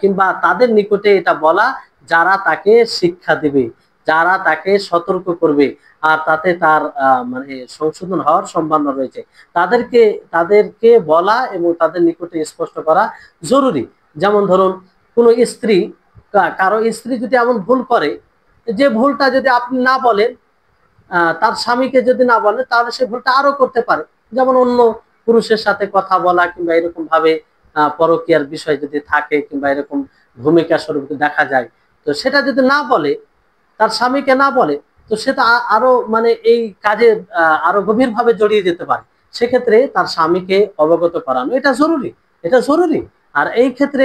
কিংবা তাদের নিকটে এটা বলা যারা তাকে শিক্ষা দিবে, যারা তাকে সতর্ক করবে, আর তাতে তার মানে সংশোধন হওয়ার সম্ভাবনা রয়েছে, তাদেরকে তাদেরকে বলা এবং তাদের নিকটে স্পষ্ট করা জরুরি। যেমন ধরুন কোন স্ত্রী, কারো স্ত্রী যদি এমন ভুল করে, যে ভুলটা যদি আপনি না বলেন, তার স্বামীকে যদি না বলে, তাহলে সে ভুলটা আরো করতে পারে। যেমন অন্য পুরুষের সাথে কথা বলা, কিংবা এরকম ভাবে পরকীয়ার বিষয় যদি থাকে, কিংবা এরকম ভূমিকা স্বরূপ দেখা যায়, তো সেটা যদি না বলে, তার স্বামীকে না বলে, তো সেটা আরো মানে এই কাজে আরো গভীর ভাবে জড়িয়ে যেতে পারে। সেক্ষেত্রে তার স্বামীকে অবগত করানো এটা জরুরি, এটা জরুরি। আর এই ক্ষেত্রে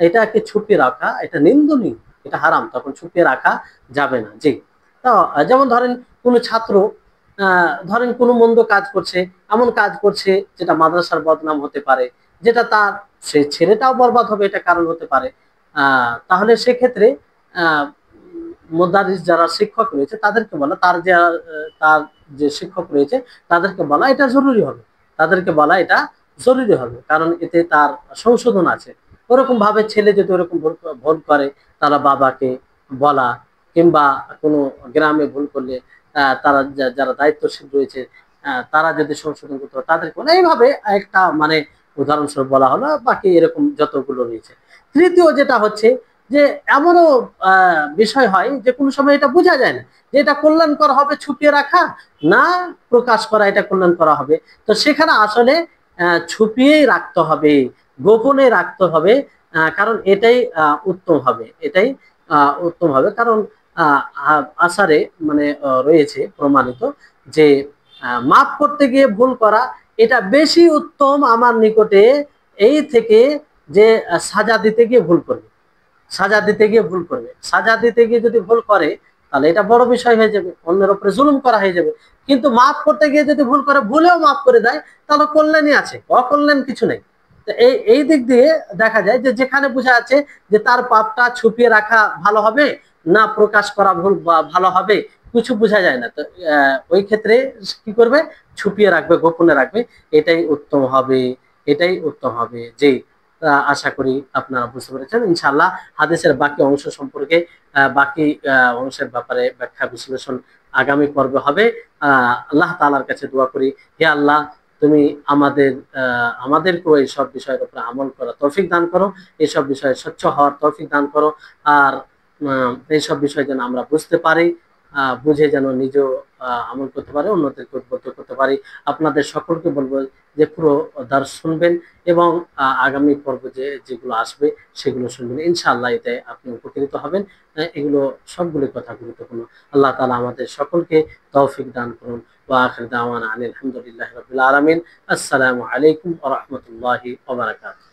এটাকে ছুপিয়ে রাখা এটা নিন্দনীয়, এটা হারাম, তখন ছুপিয়ে রাখা যাবে না। জি। তো যেমন ধরেন কোন ছাত্র ধরেন কোনো মন্দ কাজ করছে, এমন কাজ করছে যেটা মাদ্রাসার বদনাম হতে পারে, যেটা তার সে ছেলেটাও বরবাদ হবে, এটা কারণ হতে পারে। তাহলে সেক্ষেত্রে আহ মুদারিস যারা শিক্ষক রয়েছে তাদেরকে বলা, তার যে শিক্ষক রয়েছে তাদেরকে বলা এটা জরুরি হবে, তাদেরকে বলা এটা জরুরি হবে, কারণ এতে তার সংশোধন আছে। ওরকম ভাবে ছেলে যদি ওরকম ভুল করে, তারা বাবাকে বলা, কিংবা কোনো গ্রামে ভুল করলে তারা যারা দায়িত্বশীল রয়েছে তারা যদি সংশোধন করতে হয় তাদেরকে বলা, এইভাবে একটা মানে উদাহরণস্বরূপ বলা হলো, বাকি এরকম যতগুলো রয়েছে। তৃতীয় যেটা হচ্ছে যে এমনও বিষয় হয় যে কোনো সময় এটা বোঝা যায় না যে এটা কল্যাণকর হবে ছুপিয়ে রাখা না প্রকাশ করা এটা কল্যাণকর হবে। তো সেখানে আসলে ছুপিয়েই রাখতে হবে, গোপনে রাখতে হবে, কারণ এটাই উত্তম হবে, এটাই উত্তম হবে। কারণ আসারে মানে রয়েছে প্রমাণিত যে মাফ করতে গিয়ে ভুল করা এটা বেশি উত্তম আমার নিকটে এই থেকে যে সাজা দিতে গিয়ে ভুল করবে, সাজা দিতে গিয়ে ভুল করবে, সাজা দিতে গিয়ে যদি ভুল করে তাহলে এটা বড় বিষয় হয়ে যাবে, অন্যের উপরে জুলুম করা হয়ে যাবে। কিন্তু মাফ করতে গিয়ে যদি ভুল করে, ভুলেও মাফ করে দেয়, তাহলে কল্যাণই আছে, অকল্যাণ কিছু নেই। এই এই দিক দিয়ে দেখা যায় যে যেখানে বোঝা যাচ্ছে যে তার পাপটা ছুপিয়ে রাখা ভালো হবে না প্রকাশ করা ভুল ভালো হবে, কিছু বোঝা যায় না। তো ওই ক্ষেত্রে কি করবে, ছুপিয়ে রাখবে, গোপনে রাখবে, এটাই উত্তম হবে, এটাই উত্তম হবে। যে আশা করি আপনারা বুঝতে পেরেছেন। ইনশাআল্লাহ হাদিসের বাকি অংশ সম্পর্কে বাকি অংশের ব্যাপারে ব্যাখ্যা বিশ্লেষণ আগামী পর্বে হবে। আল্লাহ তাআলার কাছে দোয়া করি, হে আল্লাহ তুমি আমাদেরকেও এই সব বিষয়ের উপরে আমল করা তৌফিক দান করো, এইসব বিষয়ে স্বচ্ছ হওয়ার তৌফিক দান করো। আর এইসব বিষয় যেন আমরা বুঝতে পারি, বুঝে যেন নিজেও আমল করতে পারি, অন্যদেরকে উদ্বুদ্ধ করতে পারি। আপনাদের সকলকে বলবো যে পুরো দর্শ শুনবেন এবং আগামী পর্ব যেগুলো আসবে সেগুলো শুনবেন, ইনশাআল্লাহ এতে আপনি উপকৃত হবেন। এগুলো সবগুলো কথা গুরুত্বপূর্ণ। আল্লাহ তাআলা আমাদের সকলকে তৌফিক দান করুন। ওয়া আখির দাওয়ানা আনিল হামদুলিল্লাহি রাব্বিল আলামিন। আসসালামু আলাইকুম ওয়া রাহমাতুল্লাহি ওয়া বারাকাতুহু।